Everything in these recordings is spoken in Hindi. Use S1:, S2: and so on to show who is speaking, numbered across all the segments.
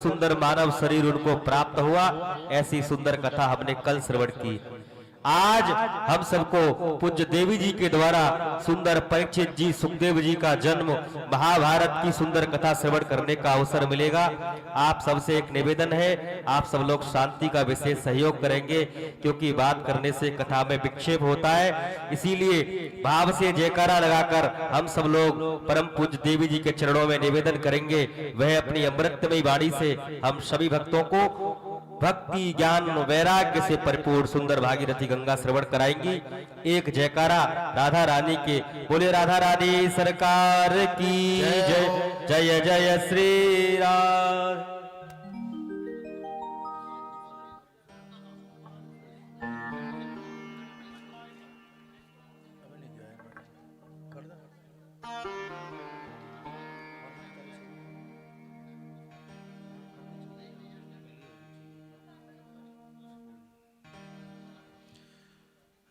S1: सुंदर मानव शरीर उनको प्राप्त हुआ। ऐसी सुंदर कथा हमने कल श्रवण की। आज हम सबको पूज्य देवी जी के द्वारा सुंदर परीक्षित जी सुखदेव जी का जन्म महाभारत की सुंदर कथा श्रवण करने का अवसर मिलेगा। आप सबसे एक निवेदन है, आप सब लोग शांति का विशेष सहयोग करेंगे, क्योंकि बात करने से कथा में विक्षेप होता है। इसीलिए भाव से जयकारा लगाकर हम सब लोग परम पूज्य देवी जी के चरणों में निवेदन करेंगे, वह अपनी अमृतमयी वाणी से हम सभी भक्तों को भक्ति ज्ञान वैराग्य से परिपूर्ण सुंदर भागीरथी गंगा श्रवण कराएंगी। एक जयकारा राधा रानी के बोले, राधा रानी सरकार की जय। जय जय श्री राम।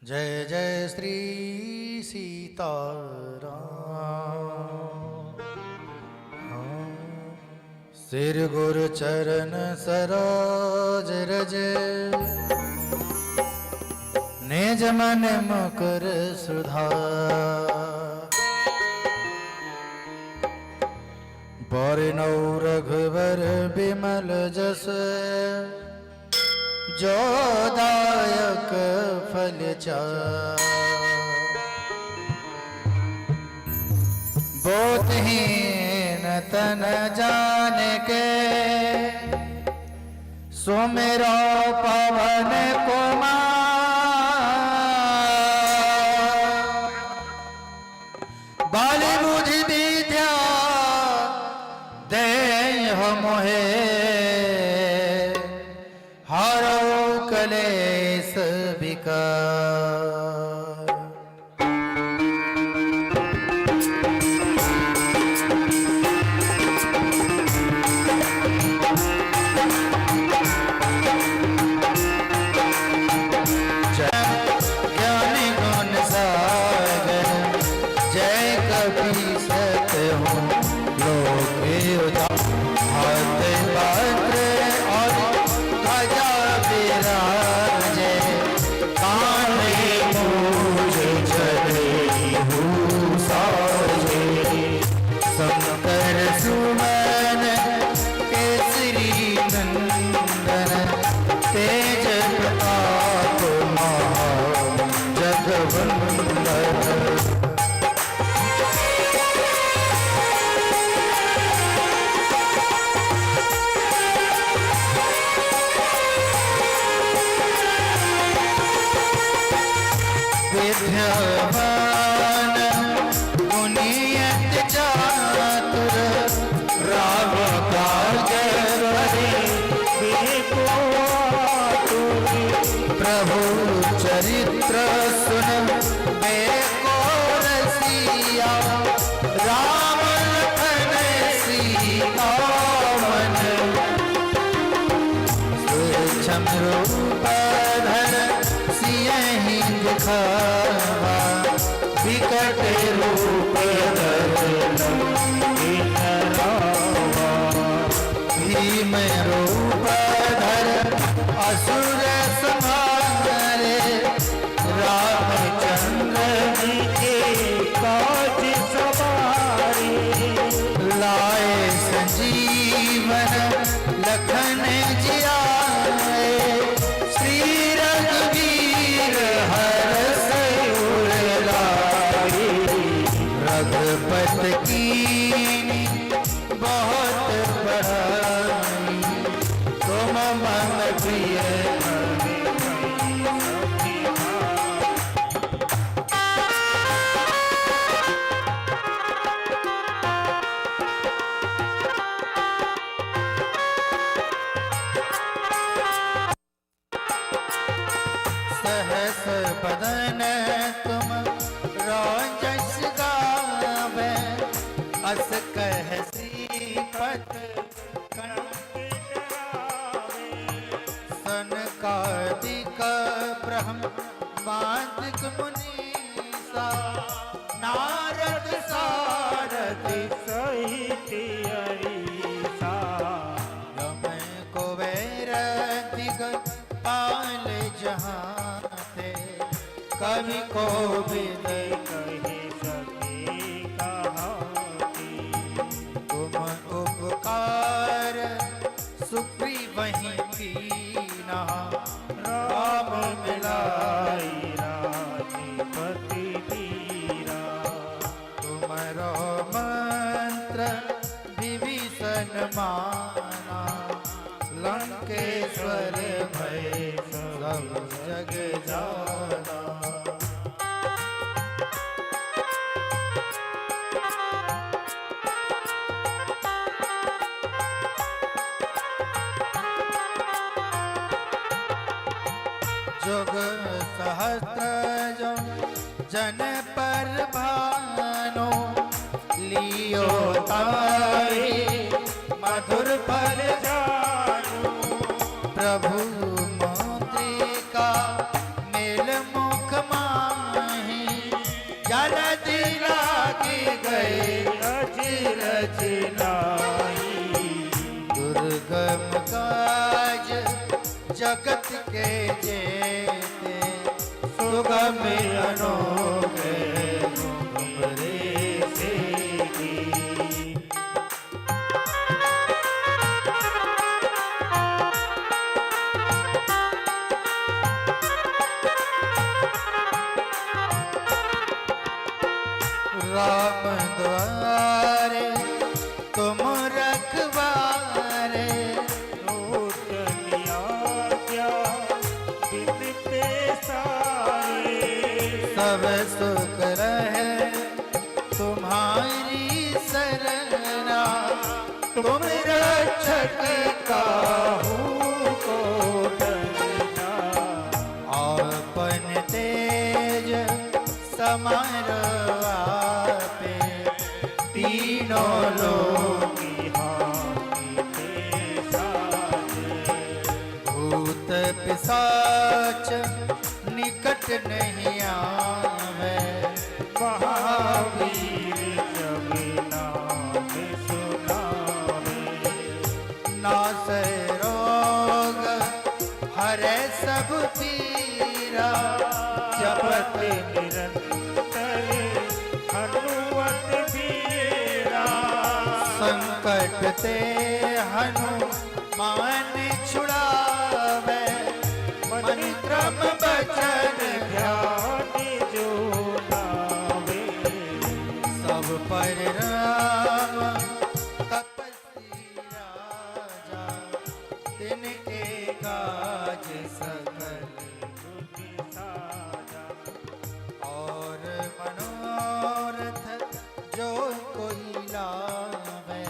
S2: जय जय श्री सीताराम। सिर गुरु चरण सरोज रज, निज मन मुकुर सुधार। बरनौ रघुवर बिमल जस, जो दायक फल चार। बोधहीन तन जान के, सुमिरो पवन कुमार। बाली बुद्धि विद्या देह मोहे, हरो कलेश विकार। ज्ञानी गुण सागर, जय कपीस हूँ लोक उदार। हाथ पात्र और ध्वजा विराजे, कान्हे मूँछ जनेऊ साजे। शंकर सुमन केसरी नंदन, तेज प्रताप महा जगवंदन। विद्यावान गुणियत चातुर, राम काज करे प्रभु चरित्र सुन बेको रसिया। राम लखन सीता मन, सूक्ष्म रूप धर सियहि दिखावा। विकट रूप धर भीम रूप धर असुर संहारे। रामचंद्र जी के काज सवारे, लाए संजीवन लखन जियाए। श्री रघुवीर हरष उर लाए, रघुपति कीन्ही बहुत बड़ाई। तुम मम प्रिय सहस बदन, तुम राजस गावे। अस कह श्रीपत सनकादिक ब्रह्मादिक मुनीसा। नारद सारथि सहित अरीसा, यम कवि को बिद
S3: कहे सके कहाती।
S2: तुम उपकार सुप्री वहीं कीना राम मिलाई
S3: राजपति धीरा।
S2: तुम्हारो मंत्र विभीषण माना लंकेश्वर भय सब जग जाना। जुग सहस्त्र जन पर भानो लियो तारी मधुर फल
S3: जानू
S2: प्रभु मुद्रिका मेल मुख माही जलधि लागी गए
S3: रचनाई।
S2: दुर्गम काज जगत के जेते सुगम अनोखे तुमरे सेती। राम द्वारे तुम रखवारे
S3: नूतनिया क्या बिनते सारे।
S2: सब सुख रहे तुम्हारी सरना तुम रक्षक काहू
S3: को डरना
S2: अपन तेज समारोह पे तीनों लोग
S3: की हाथी ते साजे।
S2: भूत पिशाच निकट नहीं आवे
S3: महावीर जब नाम सुनावे।
S2: नासै रोग हरे सब पीरा जपत
S3: निरंतर हनुमत बीरा।
S2: संकट ते हनुमान छुड़ावे मन क्रम बचन ध्यान
S3: जो लावे।
S2: सब पर राम तपस्वी राजा तिनके काज सकल
S3: तुझ साजा।
S2: और मनोरथ जो कोई लावे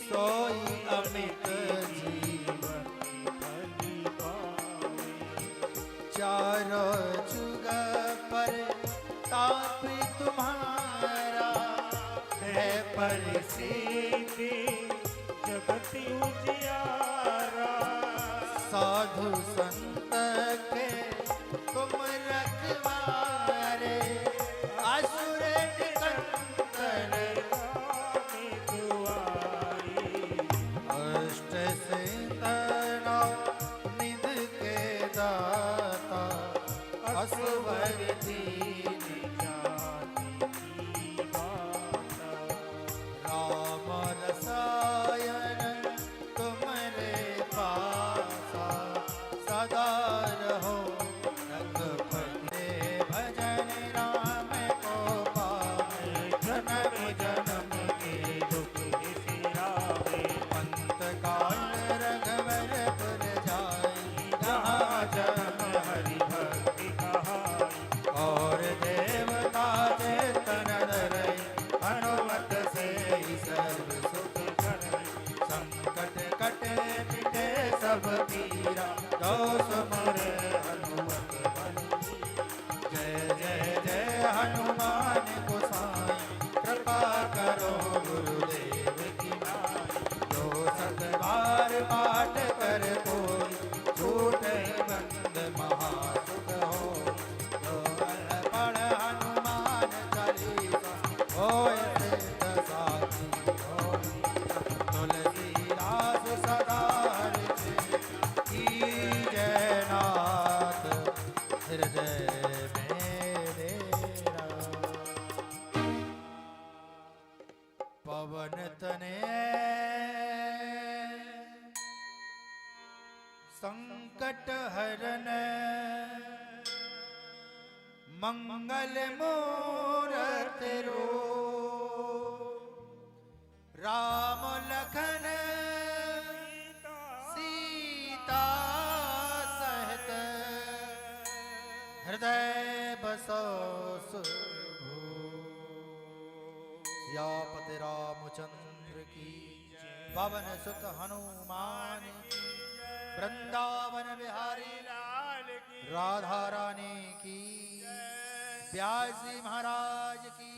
S2: सोई अमित जीवन
S3: भली पावे।
S2: चारों जुग पर ताप तुम्हारा है परिसिद्धि
S3: जगत उजियारा।
S2: साधु संत के तुम रखवारे असुर निकंदन
S3: राम दुआरी।
S2: अष्ट सिंधना निध के दाता असवर दीन
S3: जाति की माता।
S2: राम रसायन तुम्हारे पासा सदा रहो रघुपति भजन राम को पावे जन्म जन्म के
S3: दुख बिसरावे।
S2: अंत काल रघुवर जाई जहाँ जन्म
S3: हरि भक्ति कहाई।
S2: और देवता चेतन धरई हनुमत से ही सर्व सुख
S3: करई।
S2: संकट कटे मिटे सब पीरा जो सुमरे हनुमत बलि। जय जय जय हनुमान गोसाई कृपा करो गुरुदेव की नाई। जो सत बार पाठ कर कोई छूटे बंद महासुख हो। जो पढ़ हनुमान चालीसा होय सिद्ध साखी होय। तुलसीदास सदा हरि की जय नाथ संकट हरन मंगल मूरति रो राम लखन सीता सहित हृदय बसो सियापति रामचंद्र की पवन सुत हनुमान की वृंदावन बिहारी
S3: लाल की
S2: राधा रानी की व्यासी महाराज की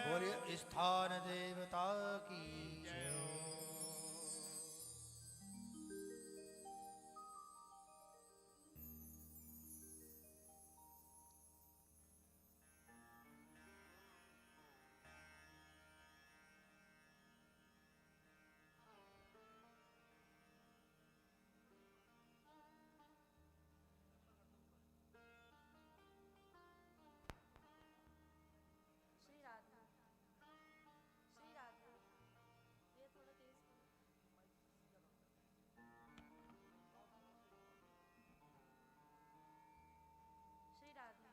S2: बोलिए स्थान देवता की
S4: श्री राधा श्री राधा ये थोड़ा तेज श्री राधा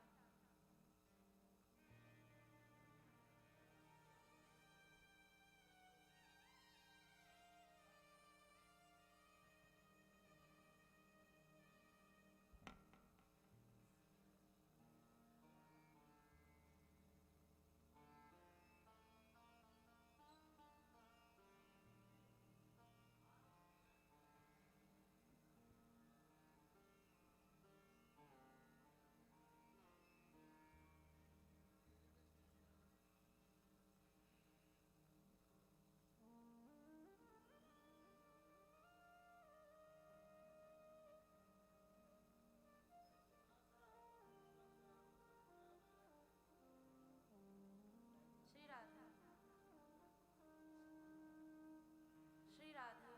S4: श्री राधा श्री राधा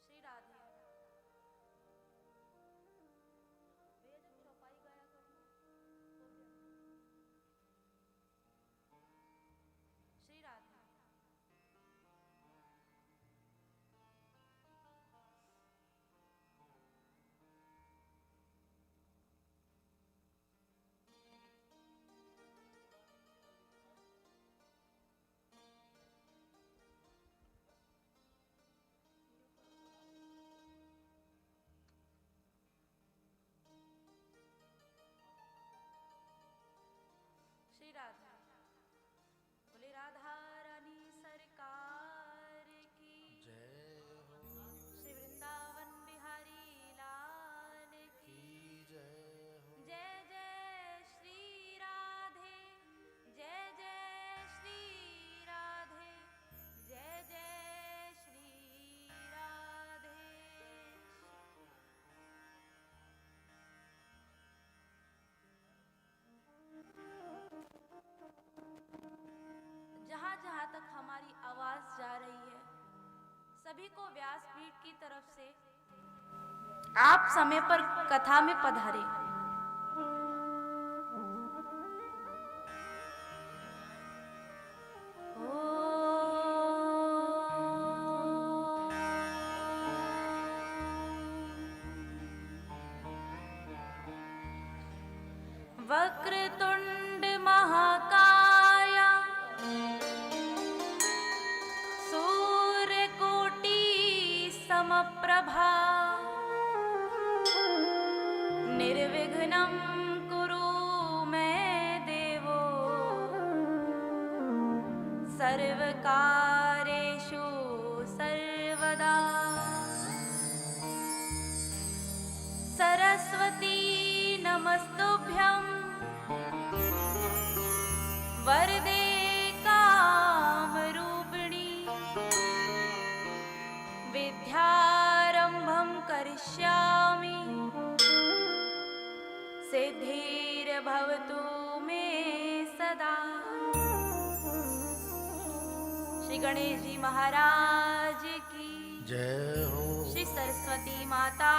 S4: श्री राधे भैया जब चौपाई गाया करना तो क्या श्री राधा श्री राधा बोले राधा रानी सरकार की
S2: जय हो
S4: श्री वृंदावन बिहारी लाल की
S2: जय हो
S4: जय जय श्री राधे जय जय श्री राधे जय जय श्री राधे जहाँ जहाँ तक हमारी आवाज जा रही है सभी को व्यासपीठ की तरफ से आप समय पर कथा में पधारे। वक्रतुंड महाकाया सूर्यकोटि समप्रभा निर्विघ्नं कुरु मे देवो सर्वकारेषु सर्वदा। सरस्वती नमस्तुभ्यं वरदे कामरूपिणी विद्यारंभं करिष्यामि सिद्धिर्भवतु मे सदा। श्री गणेश जी महाराज की
S2: जय हो
S4: श्री सरस्वती माता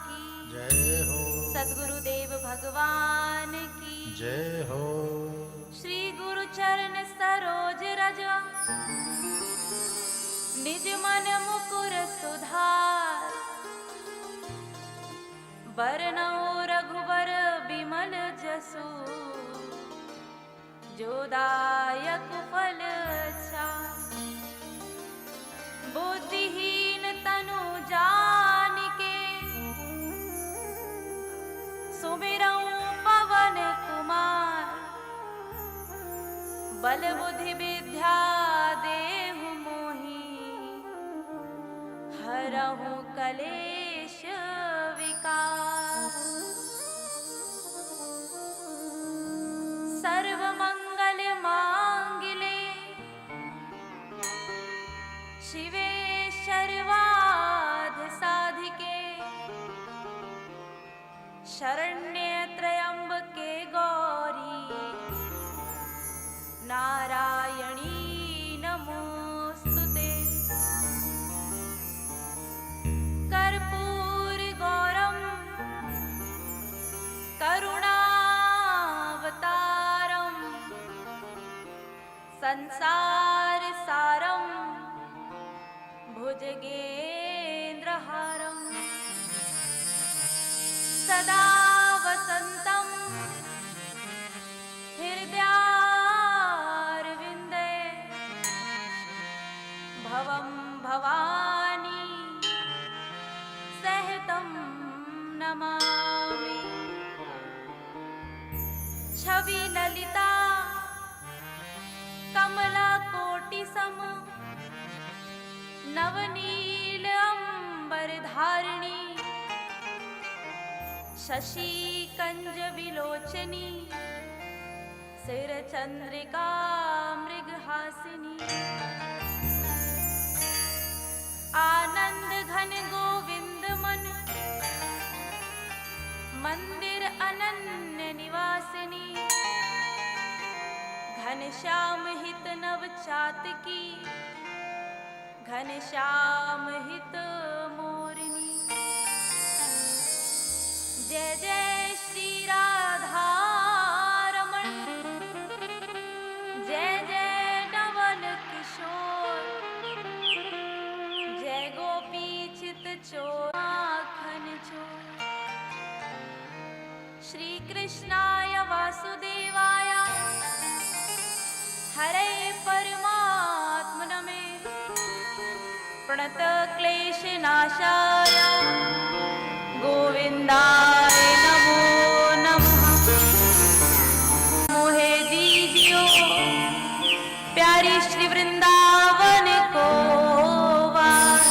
S4: की
S2: जय हो
S4: सद्गुरुदेव भगवान की
S2: जय हो
S4: श्री गुरु चरण सरोज रज निज मन मुकुर सुधार बरनौ रघुबर बिमल जसु जोदायक फल छाय। बुद्धिहीन तनु जानिके सुमिरौ पवन कुमार। बल बुद्धि विद्या देहु मोहि हरहु कलेश विकार। सर्व मंगल मांगले शिवे सर्वार्थ साधिके। शरण्ये त्र्यंबके गौरी नारायणी नमोस्तुते। कर्पूर गौरम करुणावतारम संसार सारम भुजगेन्द्रहारम। सदा वसंतम हृदयारविंदे भवं भवानी सहितं नमामि। छवि ललिता कमला कोटि सम नवनील अंबर धारिणी। शशि कंज विलोचनी सिर चंद्रिका मृगहासिनी। आनंद घन गोविंद मन मंदिर अनन्य निवासिनी। घनश्याम हित नव चातकी घनश्याम हित मोरनी। जय जय श्री राधा रमण जय जय नवल किशोर। जय गोपी चित चोर माखन चोर। श्री कृष्णाय वासुदेवाय हरे परमात्मने प्रणत क्लेश नाशाय गोविंदाय नमो नमः। मोहे दीजियो प्यारी श्री वृंदावन को वास।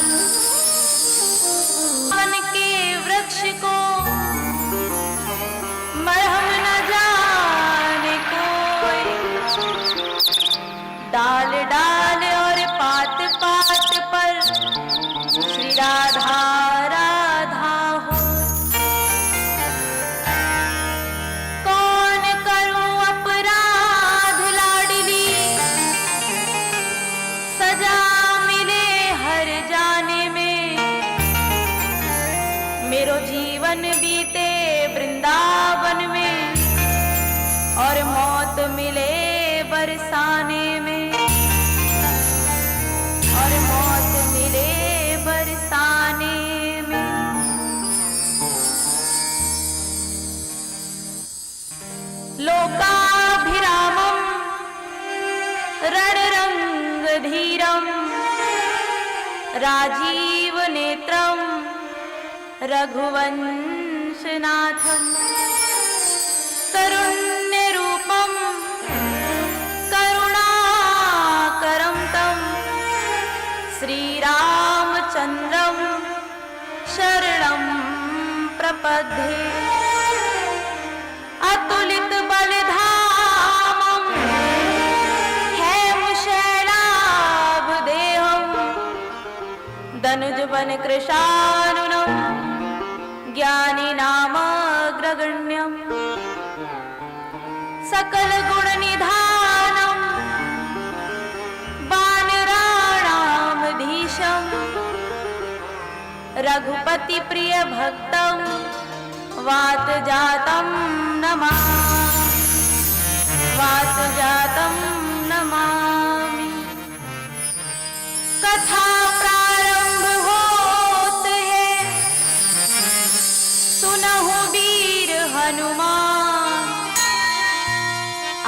S4: वन के वृक्ष को मरहम न जाने कोई। डाल डाल और पात पात पर श्री राधा राधा हो। कौन करूं अपराध लाडली सजा मिले हर जाने में। मेरो जीवन बीते वृंदावन में और मौत मिले बरसाने में। और मौत मिले बरसाने में। लोकाभिरामम रणरंग धीरम राजीव नेत्रम रघुवंशनाथम। करुण्य रूपम करुणाकरम तम श्री रामचंद्रम शरणं प्रपद्ये। अतुलित बलधामम हेमशैलाभदेहम दनुज बन कृशानुनम ज्ञानी नामग्रगण्यम। सकल गुण निधानम वानराणामधीशम रघुपति प्रिय भक्तम वात जातम नमामि। वात जातम नमामि। कथा प्रारंभ होत है सुनहु हनुमान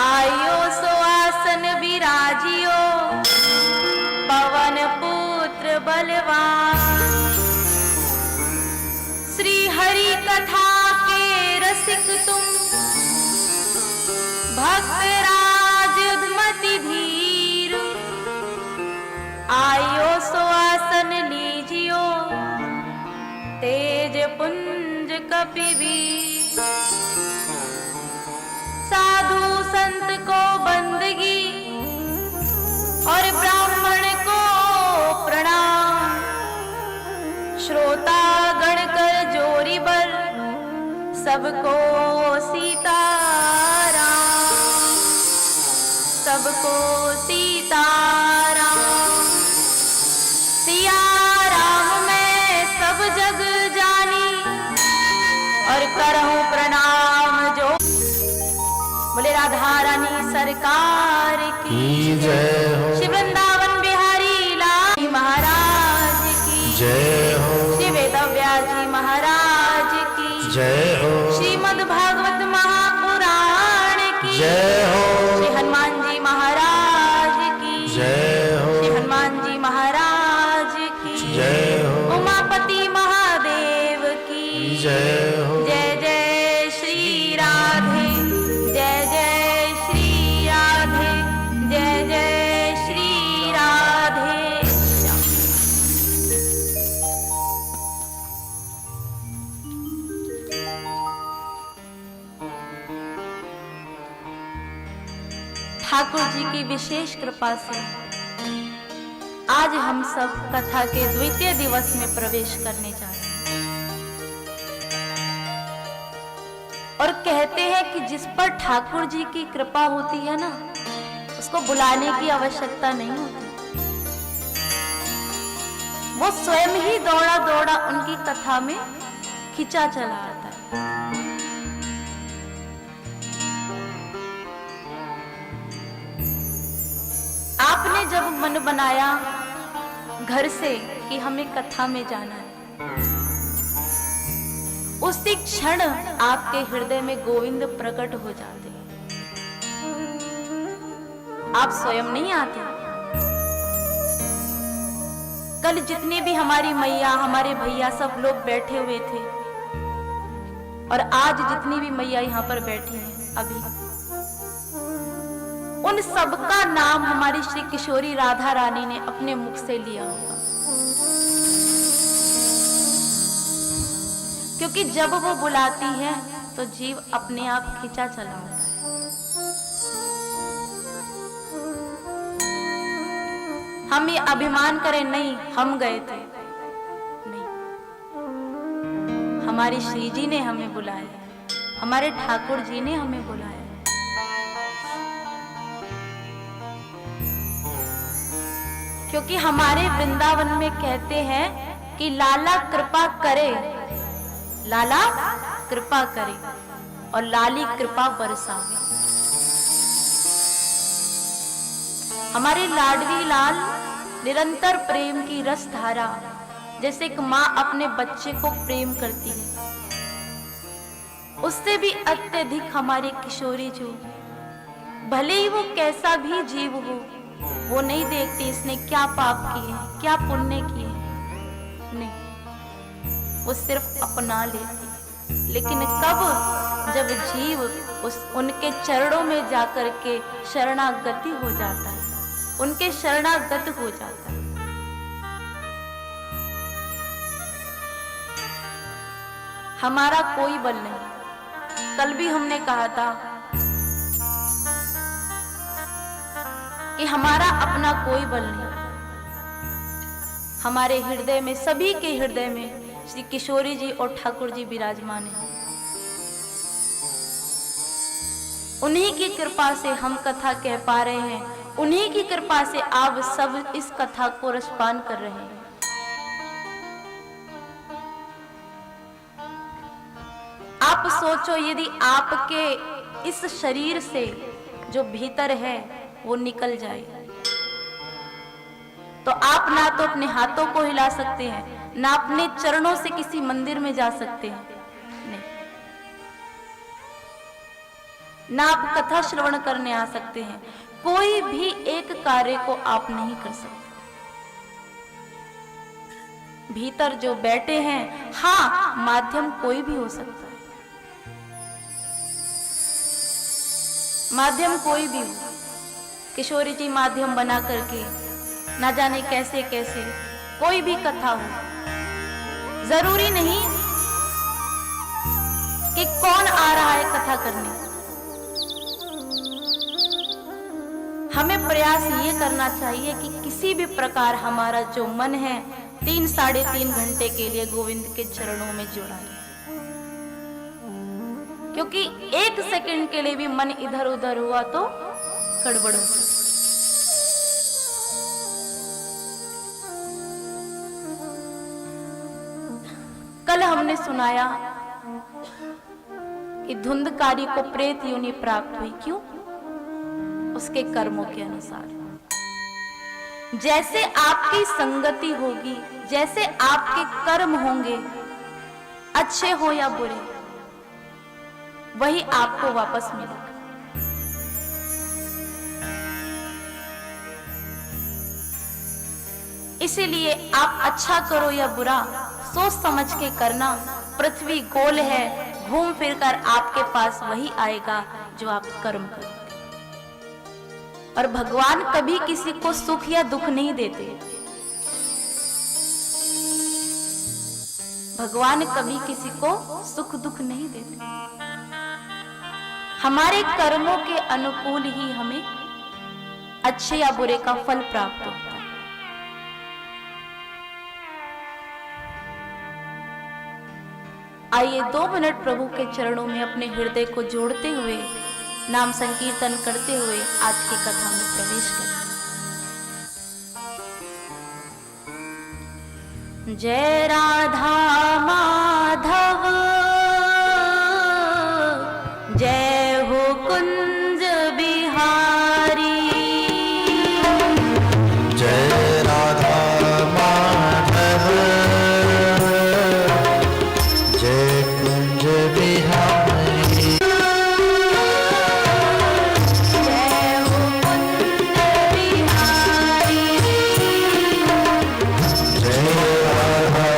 S4: आयो सो आसन विराजियो पवन पुत्र बलवान। श्री हरि कथा के रसिक तुम भक्त राज मति धीर आयो सो आसन लीजियो तेज पुंज कपिवीर। साधु संत को बंदगी और ब्राह्मण को प्रणाम। श्रोता गण कर जोरी बर सबको सीताराम, सबको सीताराम। सिया राम मैं सब जग जानी और करहूं प्रणाम जो। बोले राधा रानी सरकार की
S2: जय हो।
S4: श्री वृंदावन बिहारी लाल महाराज की
S2: जय हो।
S4: श्री वेदव्यास जी महाराज की
S2: जय हो।
S4: श्रीमद् भागवत महापुराण की
S2: जय हो।
S4: श्री हनुमान जी महाराज की
S2: जय हो।
S4: श्री हनुमान जी महाराज की
S2: जय हो।
S4: उमापति महादेव की
S2: जय हो।
S4: जय जय श्री राधे, जय जय श्री राधे, जय जय श्री राधे श्याम। ठाकुर जी की विशेष कृपा से आज हम सब कथा के द्वितीय दिवस में प्रवेश करने जा रहे हैं। और कहते हैं कि जिस पर ठाकुर जी की कृपा होती है ना, उसको बुलाने की आवश्यकता नहीं होती, वो स्वयं ही दौड़ा दौड़ा उनकी कथा में खिंचा चला आता है। आपने जब मन बनाया घर से कि हमें कथा में जाना है, उसी क्षण आपके हृदय में गोविंद प्रकट हो जाते हैं। आप स्वयं नहीं आते। कल जितने भी हमारी मैया हमारे भैया सब लोग बैठे हुए थे और आज जितनी भी मैया यहाँ पर बैठी हैं अभी, उन सबका नाम हमारी श्री किशोरी राधा रानी ने अपने मुख से लिया होगा। क्योंकि जब वो बुलाती है तो जीव अपने आप खिंचा चला होता है। हम ये अभिमान करें नहीं हम गए थे, नहीं, हमारी श्री जी ने हमें बुलाया, हमारे ठाकुर जी ने हमें बुलाया। क्योंकि हमारे वृंदावन में कहते हैं कि लाला कृपा करे, लाला कृपा करे और लाली कृपा बरसावे। हमारे लाडली लाल निरंतर प्रेम की रस धारा, जैसे एक माँ अपने बच्चे को प्रेम करती है, उससे भी अत्यधिक हमारी किशोरी जो, भले ही वो कैसा भी जीव हो, वो नहीं देखती इसने क्या पाप किए क्या पुण्य किए, नहीं, वो सिर्फ अपना लेती। लेकिन कब, जब जीव उनके चरणों में जाकर के शरणागति हो जाता है, उनके शरणागत हो जाता है। हमारा कोई बल नहीं। कल भी हमने कहा था कि हमारा अपना कोई बल नहीं। हमारे हृदय में, सभी के हृदय में श्री किशोरी जी और ठाकुर जी विराजमान हैं। उन्हीं की कृपा से हम कथा कह पा रहे हैं, उन्हीं की कृपा से आप सब इस कथा को रसपान कर रहे हैं। आप सोचो, यदि आपके इस शरीर से जो भीतर है वो निकल जाए तो आप ना तो अपने हाथों को हिला सकते हैं, ना अपने चरणों से किसी मंदिर में जा सकते हैं, नहीं। ना आप कथा श्रवण करने आ सकते हैं, कोई भी एक कार्य को आप नहीं कर सकते। भीतर जो बैठे हैं, हाँ, माध्यम कोई भी हो सकता है, माध्यम कोई भी हो। किशोरी जी माध्यम बना करके ना जाने कैसे कैसे कोई भी कथा हो, जरूरी नहीं कि कौन आ रहा है कथा करने। हमें प्रयास ये करना चाहिए कि किसी भी प्रकार हमारा जो मन है 3-3.5 घंटे के लिए गोविंद के चरणों में जुड़ा है, क्योंकि 1 सेकंड के लिए भी मन इधर उधर हुआ तो गड़बड़ हो सकती। कल हमने सुनाया कि धुंधकारी को प्रेत योनि प्राप्त हुई, क्यों? उसके कर्मों के अनुसार। जैसे आपकी संगति होगी, जैसे आपके कर्म होंगे, अच्छे हो या बुरे, वही आपको वापस मिलेगा। इसीलिए आप अच्छा करो या बुरा, सोच समझ के करना। पृथ्वी गोल है, घूम फिर कर आपके पास वही आएगा जो आप कर्म करो। और भगवान कभी किसी को सुख या दुख नहीं देते। भगवान कभी किसी को सुख दुख नहीं देते। हमारे कर्मों के अनुकूल ही हमें अच्छे या बुरे का फल प्राप्त होता है। आइए 2 मिनट प्रभु के चरणों में अपने हृदय को जोड़ते हुए, नाम संकीर्तन करते हुए आज की कथा में प्रवेश करें। जय राधा माधव, जय हो कुंज बिहारी।
S2: जय राधा माधव, जय कुंज बिहारी।
S4: जय हो कुंज बिहारी।
S2: जय राधा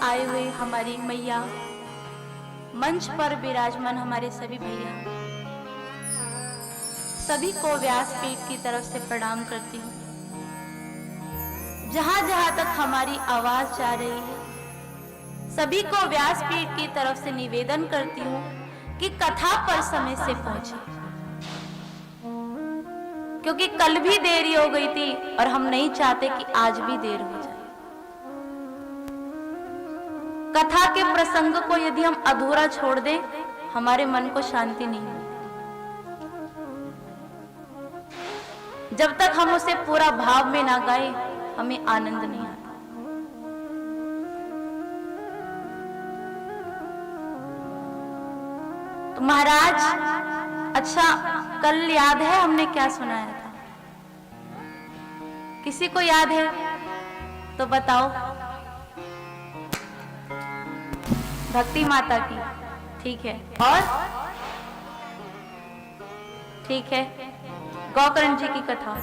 S4: आए हुए हमारी मैया, मंच पर विराजमान हमारे सभी भैया, सभी को व्यासपीठ की तरफ से प्रणाम करती हूँ। जहां जहां तक हमारी आवाज जा रही है, सभी को व्यासपीठ की तरफ से निवेदन करती हूँ कि कथा पर समय से पहुंचे, क्योंकि कल भी देरी हो गई थी और हम नहीं चाहते कि आज भी देर हो जाए। कथा के प्रसंग को यदि हम अधूरा छोड़ दें, हमारे मन को शांति नहीं मिलती। जब तक हम उसे पूरा भाव में ना गाए, हमें आनंद नहीं आता। तो महाराज, अच्छा कल याद है हमने क्या सुनाया था? किसी को याद है तो बताओ। भक्ति माता की, ठीक है। और ठीक है, गौकर्ण जी की कथा,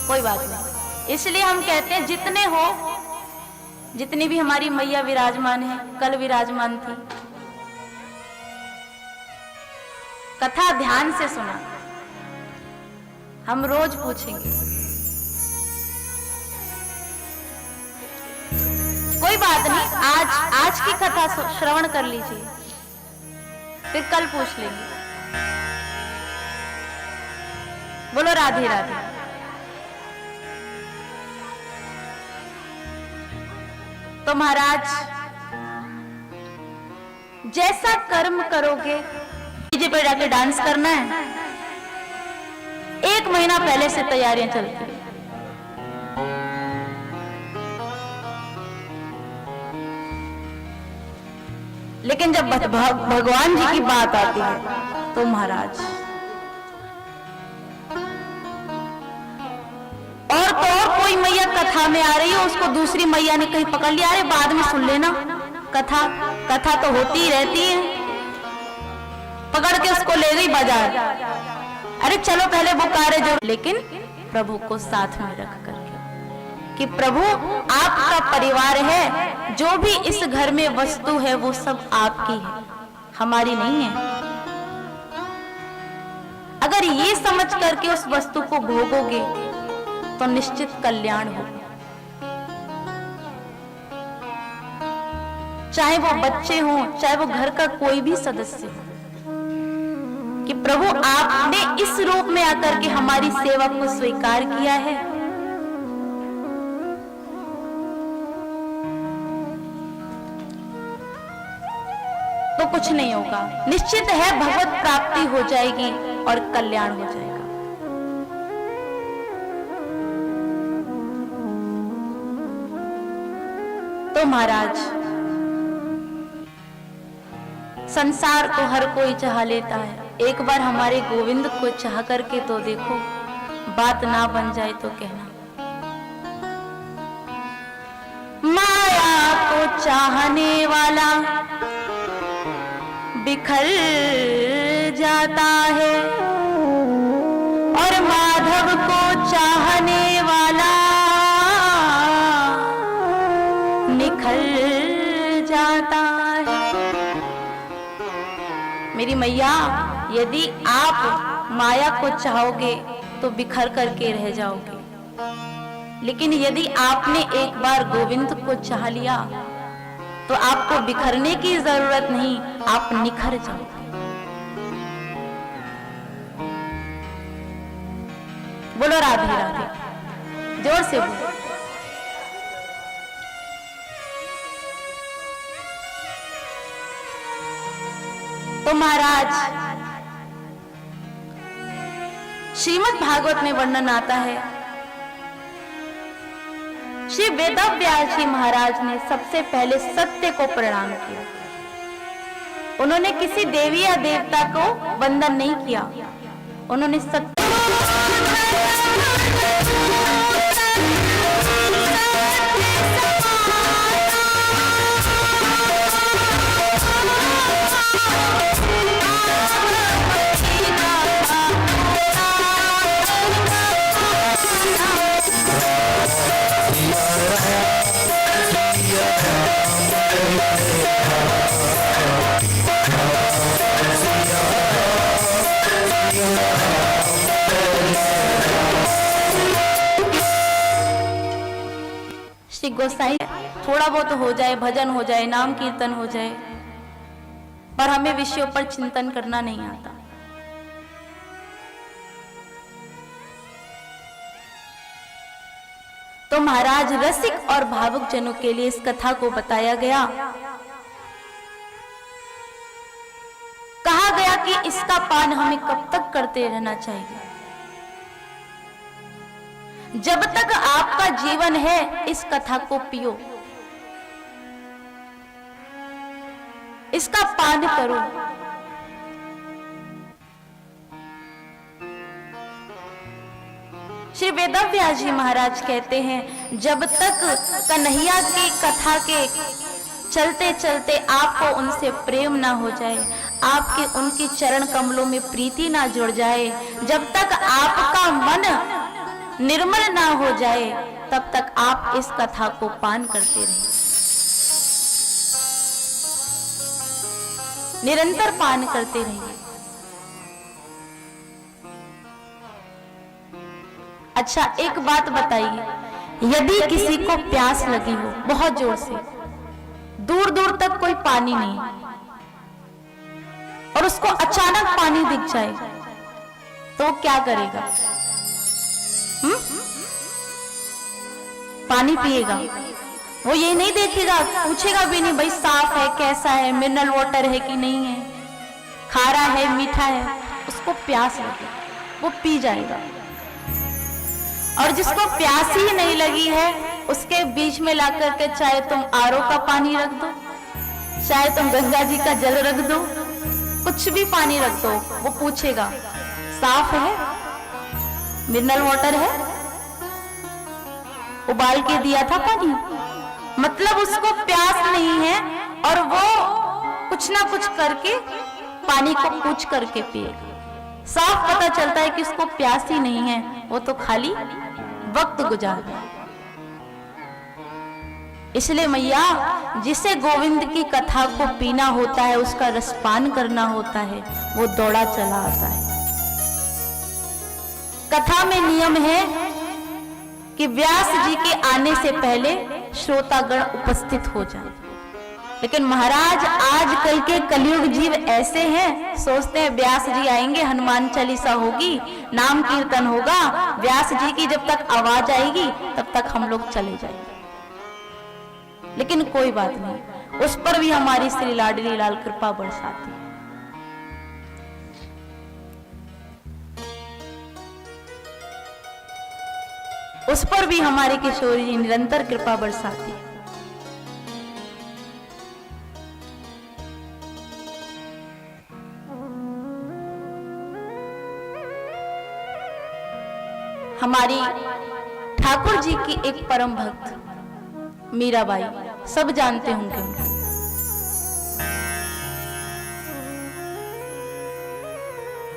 S4: कोई बात नहीं। इसलिए हम कहते हैं जितने हो, जितनी भी हमारी मैया विराजमान है, कल विराजमान थी, कथा ध्यान से सुना। हम रोज पूछेंगे, कोई बात नहीं। आज की कथा श्रवण कर लीजिए, फिर कल पूछ लेंगे। बोलो राधे राधे। तो महाराज, जैसा कर्म करोगे, डीजे पर जाके डांस करना है, 1 महीना पहले से तैयारियां चलती है। लेकिन जब भगवान जी की बात आती है तो महाराज, और तो और कोई मैया कथा में आ रही है, उसको दूसरी मैया ने कहीं पकड़ लिया, अरे बाद में सुन लेना, कथा तो होती ही रहती है, पकड़ के उसको ले गई बाजार। अरे चलो पहले बुकारे जो, लेकिन प्रभु को साथ में रख करके कि प्रभु आपका परिवार है, जो भी इस घर में वस्तु है वो सब आपकी है, हमारी नहीं है। अगर ये समझ करके उस वस्तु को भोगोगे तो निश्चित कल्याण होगा। चाहे वो बच्चे हों, चाहे वो घर का कोई भी सदस्य हो, कि प्रभु आपने इस रूप में आकर के हमारी सेवा को स्वीकार किया है, तो कुछ नहीं होगा। निश्चित है भगवत प्राप्ति हो जाएगी और कल्याण हो जाएगा। तो महाराज, संसार को हर कोई चाह लेता है, एक बार हमारे गोविंद को चाह करके तो देखो, बात ना बन जाए तो कहना। माया को चाहने वाला बिखर जाता है और माधव को चाहने वाला निखर जाता है। मेरी मैया, यदि आप माया को चाहोगे तो बिखर करके रह जाओगे, लेकिन यदि आपने एक बार गोविंद को चाह लिया तो आपको बिखरने की जरूरत नहीं, आप निखर जाओगे। बोलो राधे राधे, जोर से बोलो। तो महाराज, श्रीमद् भागवत में वर्णन आता है, श्री वेदव्यास जी महाराज ने सबसे पहले सत्य को प्रणाम किया। उन्होंने किसी देवी या देवता को वंदन नहीं किया, उन्होंने सत्य
S2: Yeah.
S4: श्री गोसाई थोड़ा बहुत हो जाए, भजन हो जाए, नाम कीर्तन हो जाए, पर हमें विषयों पर चिंतन करना नहीं आता। तो महाराज रसिक और भावुक जनों के लिए इस कथा को बताया गया। कहा गया कि इसका पान हमें कब तक करते रहना चाहिए? जब तक आपका जीवन है इस कथा को पियो, इसका पान करो। श्री वेदव्यास जी महाराज कहते हैं, जब तक कन्हैया की कथा के चलते चलते आपको उनसे प्रेम ना हो जाए, आपके उनकी चरण कमलों में प्रीति ना जुड़ जाए, जब तक आपका मन निर्मल ना हो जाए, तब तक आप इस कथा को पान करते रहिए, निरंतर पान करते रहिए। अच्छा, एक बात बताइए, यदि किसी को प्यास लगी हो बहुत जोर से, दूर दूर तक कोई पानी नहीं, और उसको अचानक पानी दिख जाए, तो क्या करेगा? पानी पिएगा। वो ये नहीं देखेगा, पूछेगा भी नहीं भाई साफ है, कैसा है, मिनरल वाटर है कि नहीं है, खारा है, मीठा है। उसको प्यास लगे, वो पी जाएगा। और जिसको प्यास ही नहीं लगी है, उसके बीच में ला करके चाहे तुम आरओ का पानी रख दो, चाहे तुम गंगा जी का जल रख दो, कुछ भी पानी रख दो, वो पूछेगा साफ है, मिनरल वाटर है, उबाल के दिया था पानी। मतलब उसको प्यास नहीं है, और वो कुछ ना कुछ करके पानी को पूछ करके पिएगा। साफ पता चलता है कि उसको प्यास ही नहीं है, वो तो खाली वक्त गुजार रहा है। इसलिए मैया, जिसे गोविंद की कथा को पीना होता है, उसका रसपान करना होता है, वो दौड़ा चला आता है। कथा में नियम है कि व्यास जी के आने से पहले श्रोतागण उपस्थित हो जाए, लेकिन महाराज आजकल के कलयुग जीव ऐसे हैं, सोचते हैं व्यास जी आएंगे, हनुमान चालीसा होगी, नाम कीर्तन होगा, व्यास जी की जब तक आवाज आएगी तब तक हम लोग चले जाएंगे। लेकिन कोई बात नहीं, उस पर भी हमारी श्री लाडली लाल कृपा बरसाती है। उस पर भी हमारे किशोर जी निरंतर कृपा बरसाती है। हमारी ठाकुर जी की एक परम भक्त मीराबाई, सब जानते होंगे उनको।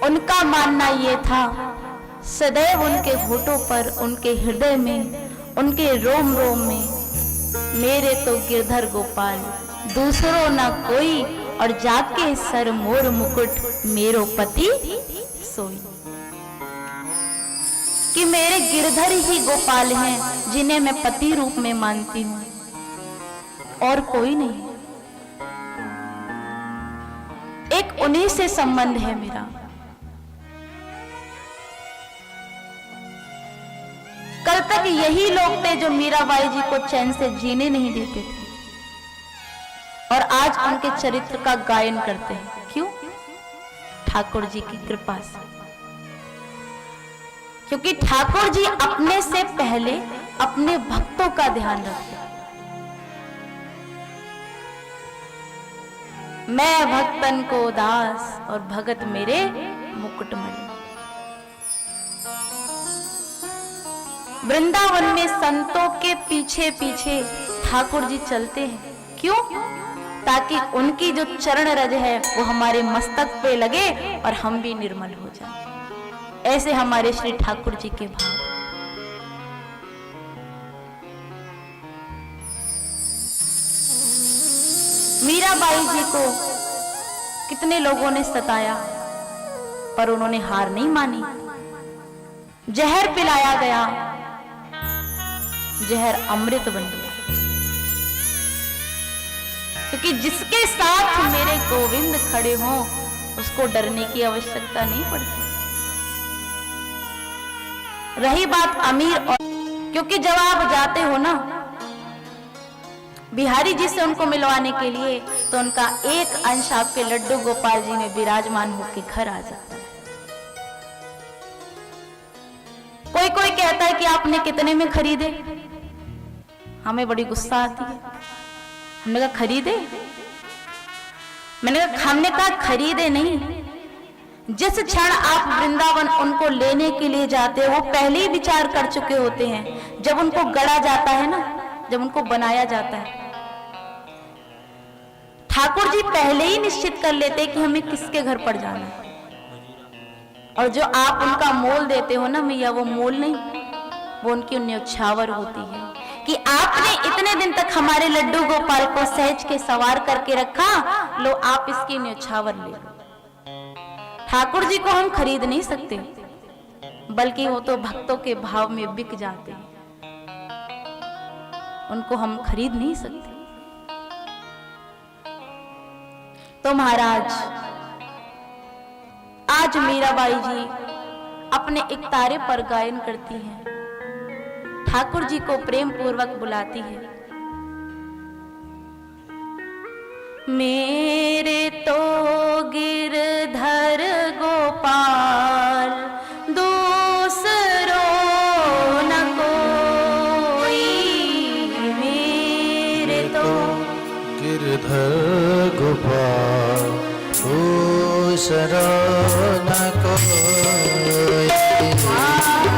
S4: उनका मानना ये था, सदैव उनके होठों पर, उनके हृदय में, उनके रोम रोम में, मेरे तो गिरधर गोपाल दूसरों ना कोई, और जाके सर मोर मुकुट मेरो पति सोई। कि मेरे गिरधर ही गोपाल हैं, जिन्हें मैं पति रूप में मानती हूं, और कोई नहीं। एक उन्हीं से संबंध है मेरा। कल तक यही लोग थे जो मीराबाई जी को चैन से जीने नहीं देते थे, और आज उनके चरित्र का गायन करते हैं। क्यों? ठाकुर जी की कृपा से। क्योंकि ठाकुर जी अपने से पहले अपने भक्तों का ध्यान रखते हैं। मैं भक्तन को दास, और भगत मेरे मुकुटमणि। वृंदावन में संतों के पीछे पीछे ठाकुर जी चलते हैं। क्यों? ताकि उनकी जो चरण रज है वो हमारे मस्तक पे लगे और हम भी निर्मल हो जाएं। ऐसे हमारे श्री ठाकुर जी के भाव। मीराबाई जी को कितने लोगों ने सताया, पर उन्होंने हार नहीं मानी। जहर पिलाया गया, जहर अमृत बन गया। क्योंकि जिसके साथ मेरे गोविंद खड़े हों, उसको डरने की आवश्यकता नहीं पड़ती। रही बात अमीर और, क्योंकि जब आप जाते हो ना बिहारी जी से उनको मिलवाने के लिए, तो उनका एक अंश आपके लड्डू गोपाल जी में विराजमान होकर घर आ जाता है। कोई कोई कहता है कि आपने कितने में खरीदे, हमें बड़ी गुस्सा आती है। हमने कहा खरीदे, हमने कहा खरीदे नहीं, जिस क्षण आप वृंदावन उनको लेने के लिए जाते हो, वो पहले ही विचार कर चुके होते हैं। जब उनको गढ़ा जाता है ना, जब उनको बनाया जाता है, ठाकुर जी पहले ही निश्चित कर लेते हैं कि हमें किसके घर पर जाना है। और जो आप उनका मोल देते हो ना मैया, वो मोल नहीं, वो उनकी न्यौछावर होती है कि आपने इतने दिन तक हमारे लड्डू गोपाल को सहज के सवार करके रखा, लो आप इसकी न्यौछावर ले लो। ठाकुर जी को हम खरीद नहीं सकते, बल्कि वो तो भक्तों के भाव में बिक जाते हैं, उनको हम खरीद नहीं सकते। तो महाराज, आज मीराबाई जी अपने एक तारे पर गायन करती हैं, ठाकुर जी को प्रेम पूर्वक बुलाती है। मेरे तो गिरधर गोपाल दूसरो न कोई, मेरे तो
S2: गिरधर गोपाल दूसरो न कोई।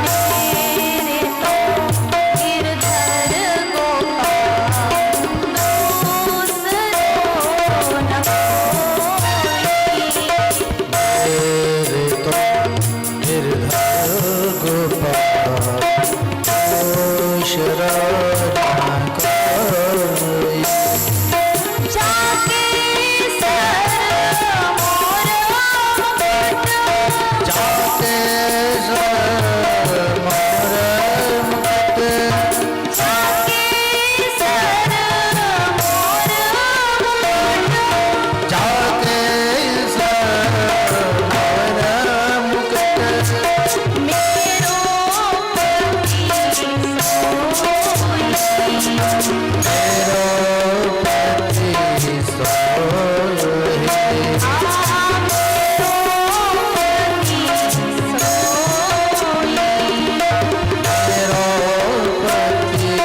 S4: मेरे तो गिरधर गोपाल दूसरो न कोई,
S2: मेरे तो गिरधर गोपाल दूसरो न कोई।
S4: जाके सर मोर मुकुट,
S2: जाके सर मोर मुकुट,
S4: जाके सर मोर मुकुट,
S2: जाके सर मोर मुकुट।
S4: मेरो पति सोई,
S2: मेरो पति सोई। मेरो पति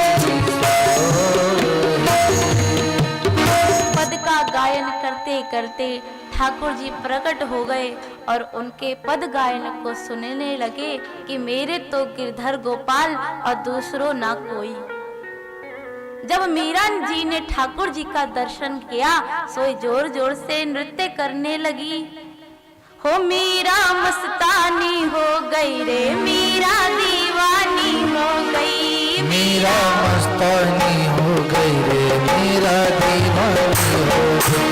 S4: पद का गायन करते करते ठाकुर जी प्रकट हो गए और उनके पद गायन को सुनने लगे कि मेरे तो गिरधर गोपाल और दूसरो ना कोई। जब मीरा जी ने ठाकुर जी का दर्शन किया, सोई जोर जोर से नृत्य करने लगी। हो मीरा मस्तानी हो गई रे, मीरा दीवानी हो गई,
S2: मीरा मस्तानी हो गई रे, मीरा दीवानी हो गई।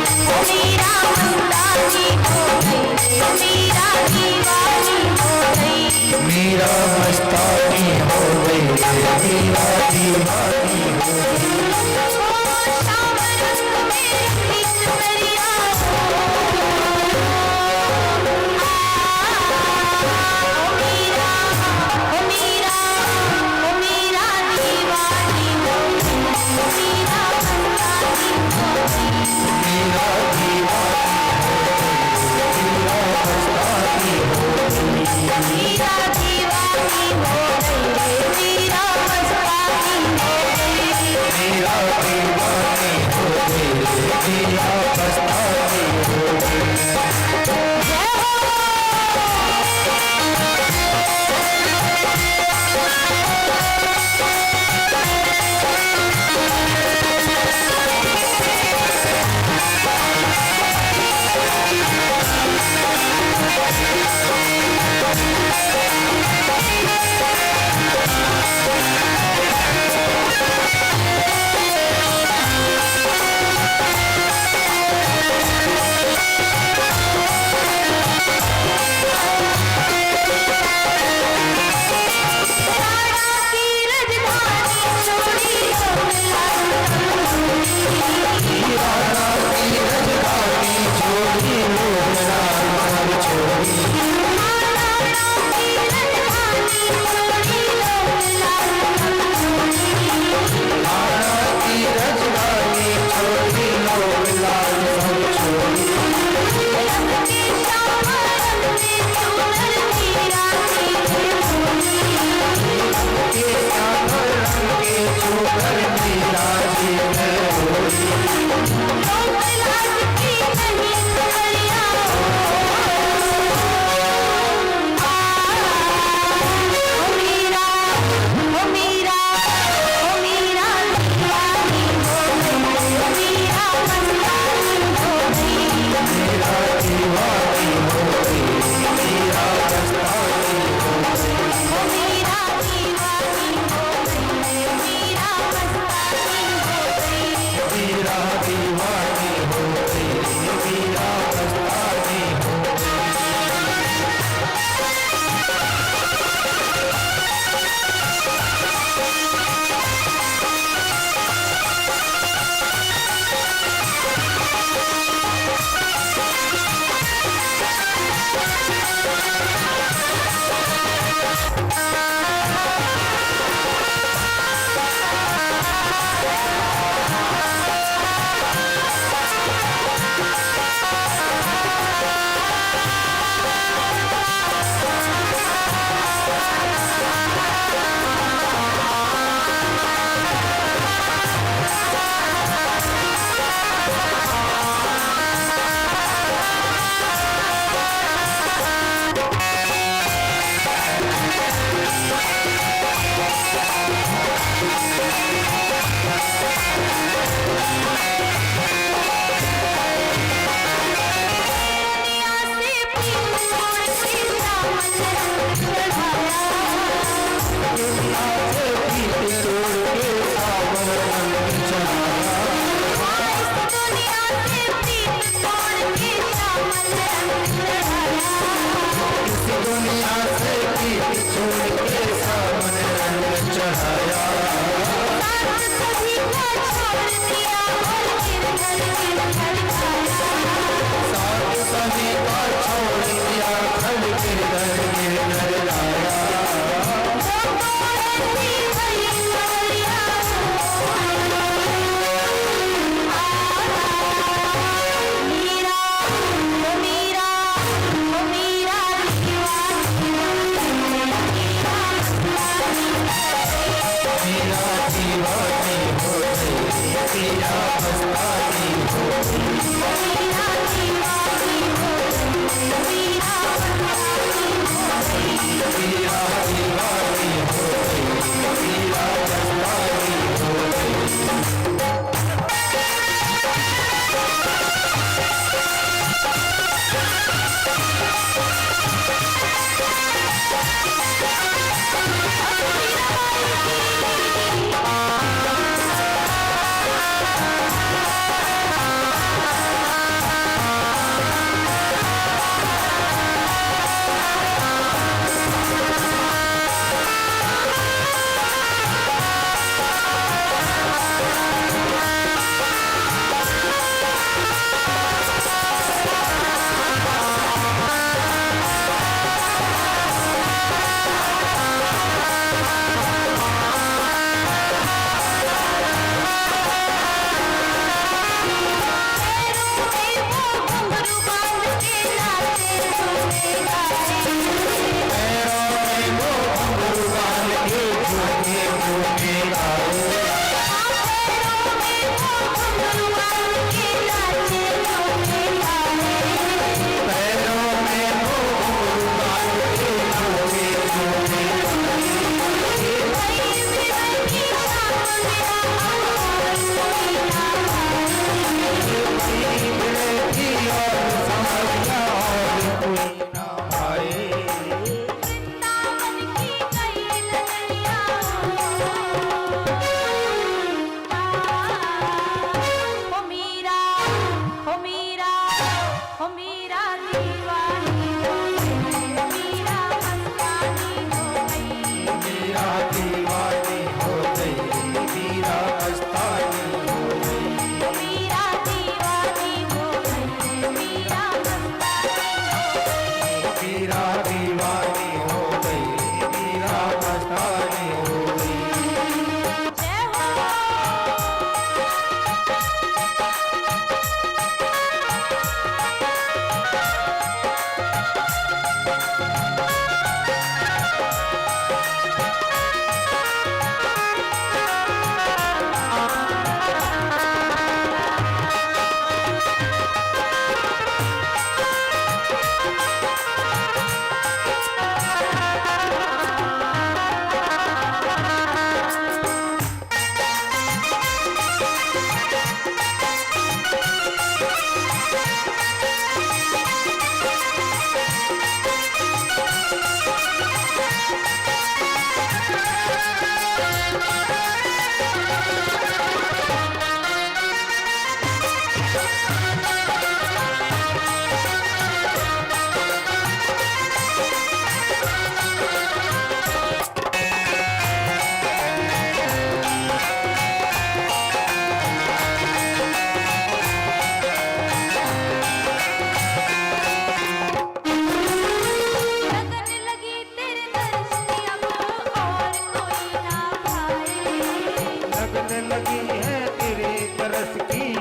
S4: मीरा मस्तानी हो गई रे, मीरा दीवानी हो गई,
S2: मीरा मस्तानी हो गई रे, मीरा दीवानी हो गई।
S4: ओ श्याम रंग में प्रीत दरिया हो, ओ मीरा, ओ मीरा, ओ मीरा दीवानी हो गई, मीरा मस्तानी हो गई,
S2: मीरा दीवानी
S4: मीरा दीवानी हो गई रे, मीरा मस्तानी हो गई।
S2: मीरा दीवानी हो गई रे, मीरा मस्तानी हो गई।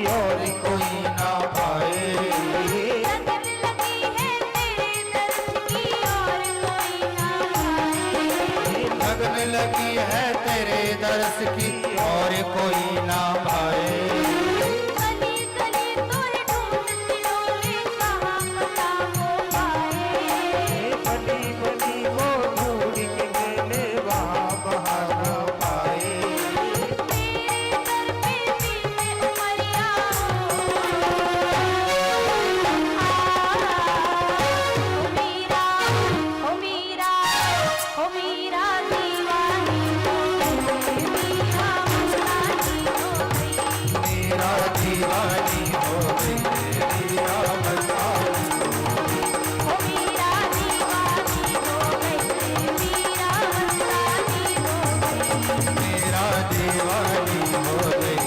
S2: और कोई ना पाए।
S4: लगन लगी है तेरे दर्श की और कोई ना पाए।
S2: लगन लगी है तेरे दर्श की और कोई ना भाए।
S4: गली गली तोरे ढूंढते डोले कहाँ पता हो पाए।
S3: बली बली वो ढूंढ के गेले वहाँ बहार न पाए।
S4: मेरे दर पे बीते उमरिया हो मीरा हो मीरा दीवानी हो गई। मीरा मस्तानी हो गई।
S2: मेरा दीवानी हो गई मेरा मस्तानी।
S4: हो मीरा दीवानी हो गई। मीरा मस्तानी हो गई।
S2: मेरा दीवानी हो गई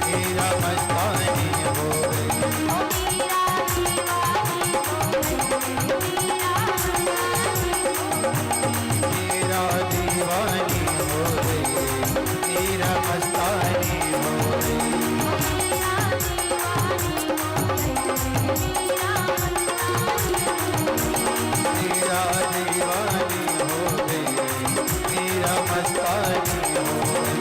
S2: मेरा मस्तानी हो गई।
S4: हो मीरा दीवानी हो गई। मीरा मस्तानी हो गई।
S2: मेरा दीवानी हो गई मेरा मस्तानी हो गई। मेरा दीवानी हो गई मेरा मस्तानी हो गई।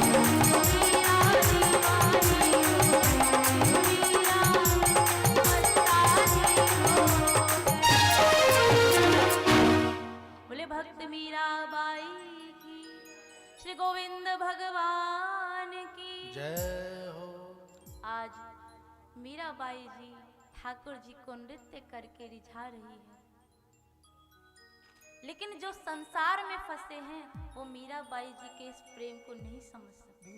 S4: बोले भक्त मीराबाई की, श्री गोविंद भगवान की
S2: जय हो।
S4: आज मीराबाई जी ठाकुर जी को नृत्य करके रिझा रही है, लेकिन जो संसार में फंसे हैं वो मीराबाई जी के इस प्रेम को नहीं समझ सकते।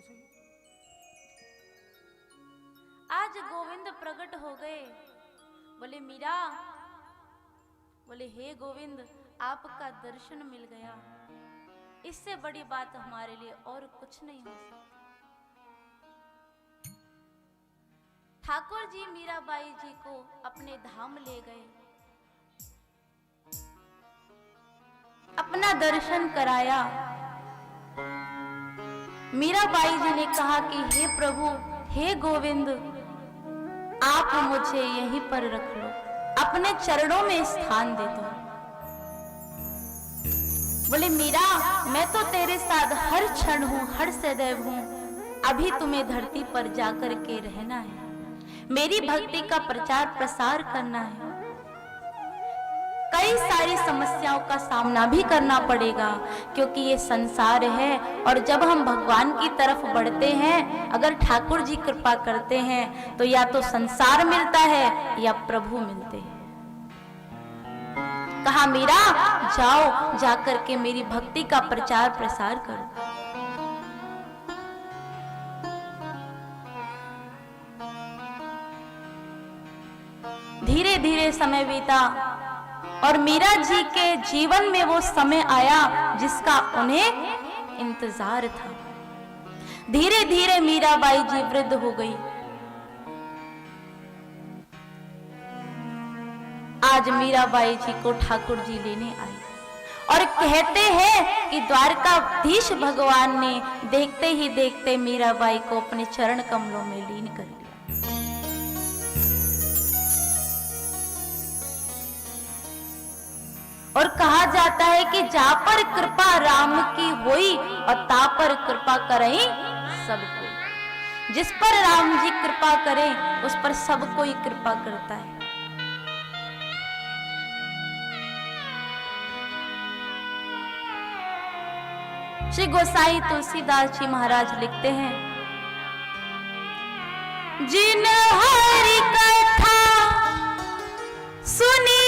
S4: आज गोविंद प्रकट हो गए। बोले मीरा, बोले हे गोविंद, आपका दर्शन मिल गया, इससे बड़ी बात हमारे लिए और कुछ नहीं हो सकती। ठाकुर जी मीराबाई जी को अपने धाम ले गए, अपना दर्शन कराया। मीराबाई जी ने कहा कि हे प्रभु, हे गोविंद, आप मुझे यहीं पर रख लो, अपने चरणों में स्थान दे दो। बोले मीरा, मैं तो तेरे साथ हर क्षण हूं, हर सदैव हूं, अभी तुम्हें धरती पर जाकर के रहना है, मेरी भक्ति का प्रचार प्रसार करना है। कई सारी समस्याओं का सामना भी करना पड़ेगा, क्योंकि ये संसार है, और जब हम भगवान की तरफ बढ़ते हैं, अगर ठाकुर जी कृपा करते हैं, तो या तो संसार मिलता है या प्रभु मिलते हैं। कहा मीरा, जाओ, जाकर के मेरी भक्ति का प्रचार प्रसार करो। धीरे धीरे समय बीता और मीरा जी के जीवन में वो समय आया जिसका उन्हें इंतजार था। धीरे धीरे मीराबाई जी वृद्ध हो गई। आज मीराबाई जी को ठाकुर जी लेने आए और कहते हैं कि द्वारकाधीश भगवान ने देखते ही देखते मीराबाई को अपने चरण कमलों में लीन कर लिया। और कहा जाता है कि जा पर कृपा राम की होई और ता पर कृपा करें सब कोई। जिस पर राम जी कृपा करें उस पर सब कोई कृपा करता है। श्री गोसाई तुलसीदास जी महाराज लिखते हैं, जिन हरि कथा सुनी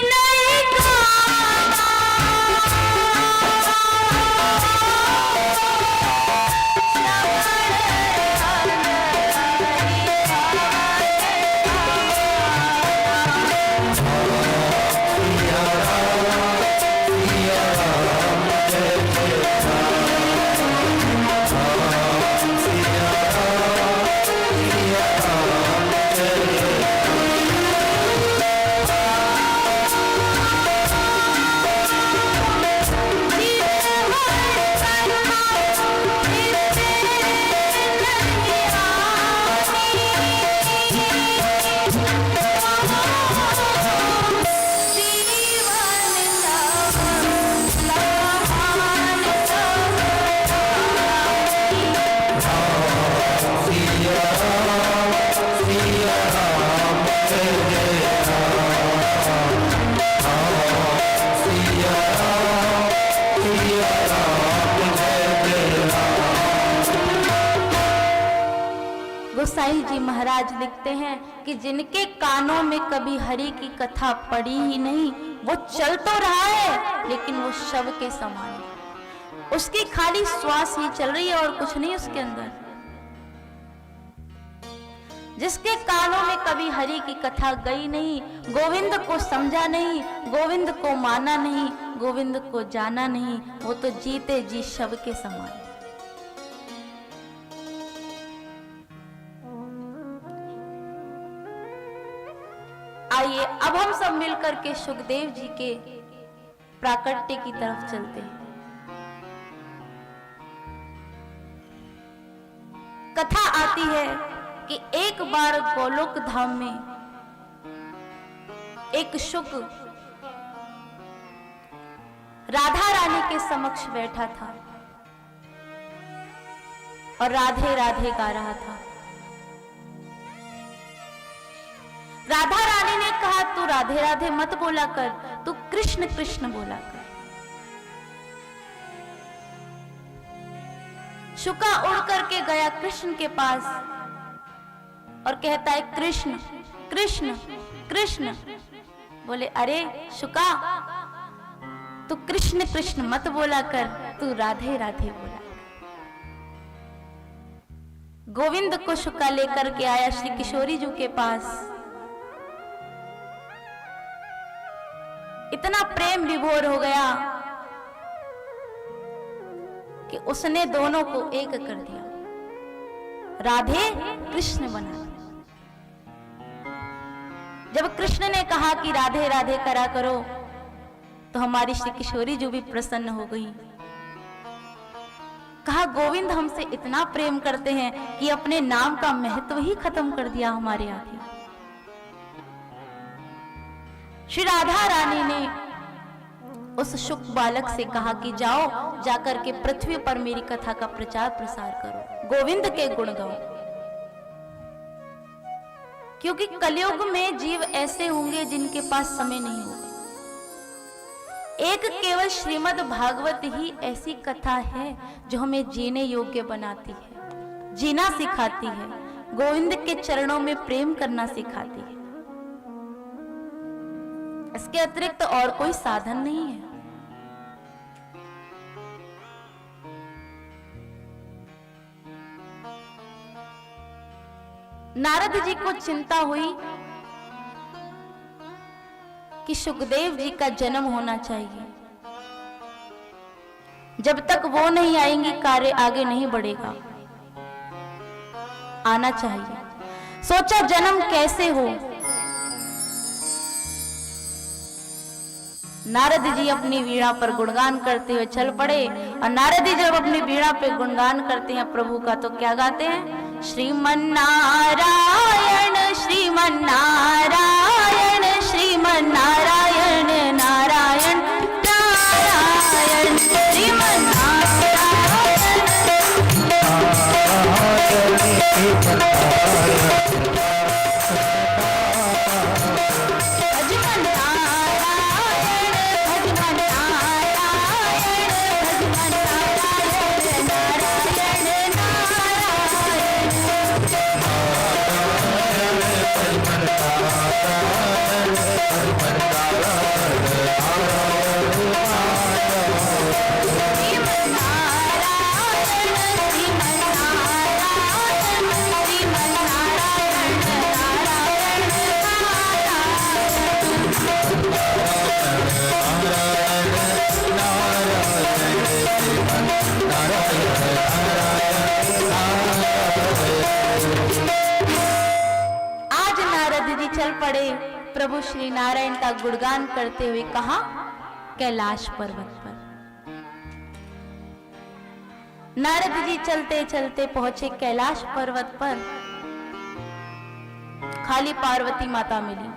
S4: नहीं गाना,
S2: सिया
S4: गोसाई जी महाराज लिखते हैं कि जिनके कानों में कभी हरि की कथा पड़ी ही नहीं, वो चल तो रहा है लेकिन वो शव के समान है। उसकी खाली श्वास ही चल रही है और कुछ नहीं उसके अंदर। जिसके कानों में कभी हरि की कथा गई नहीं, गोविंद को समझा नहीं, गोविंद को माना नहीं, गोविंद को जाना नहीं, वो तो जीते जी शव के समान है। आइए अब हम सब मिलकर के सुखदेव जी के प्राकट्य की तरफ चलते हैं। कथा आती है कि एक बार गोलोक धाम में एक शुक राधा रानी के समक्ष बैठा था और राधे राधे गा रहा था। राधा रानी ने कहा, तू राधे राधे मत बोला कर, तू कृष्ण कृष्ण बोला कर। शुका उड़ करके गया कृष्ण के पास और कहता है, कृष्ण कृष्ण कृष्ण। बोले, अरे शुका, तू कृष्ण कृष्ण मत बोला कर, तू राधे राधे बोला कर। गोविंद को शुका लेकर के आया श्री किशोरी जी के पास। इतना प्रेम विभोर हो गया कि उसने दोनों को एक कर दिया, राधे कृष्ण बना दिया। जब कृष्ण ने कहा कि राधे राधे करा करो, तो हमारी श्री किशोरी जी भी प्रसन्न हो गई। कहा, गोविंद हमसे इतना प्रेम करते हैं कि अपने नाम का महत्व ही खत्म कर दिया हमारे आगे। श्री राधा रानी ने उस शुक बालक से कहा कि जाओ, जाकर के पृथ्वी पर मेरी कथा का प्रचार प्रसार करो, गोविंद के गुण गाओ। क्योंकि कलयुग में जीव ऐसे होंगे जिनके पास समय नहीं होगा। एक केवल श्रीमद् भागवत ही ऐसी कथा है जो हमें जीने योग्य बनाती है, जीना सिखाती है, गोविंद के चरणों में प्रेम करना सिखाती है। इसके अतिरिक्त तो और कोई साधन नहीं है। नारद जी को चिंता हुई कि सुखदेव जी का जन्म होना चाहिए। जब तक वो नहीं आएंगी कार्य आगे नहीं बढ़ेगा, आना चाहिए। सोचा जन्म कैसे हो। नारद जी अपनी वीणा पर गुणगान करते हुए चल पड़े। और नारद जी जब अपनी वीणा पे गुणगान करते हैं प्रभु का, तो क्या गाते हैं? श्रीमन्नारायण श्रीमन्नारायण श्रीमन्नारायण नारायण नारायण प्रभु श्री नारायण का गुणगान करते हुए कहा, कैलाश पर्वत पर। नारद जी चलते चलते पहुंचे कैलाश पर्वत पर। खाली पार्वती माता मिली।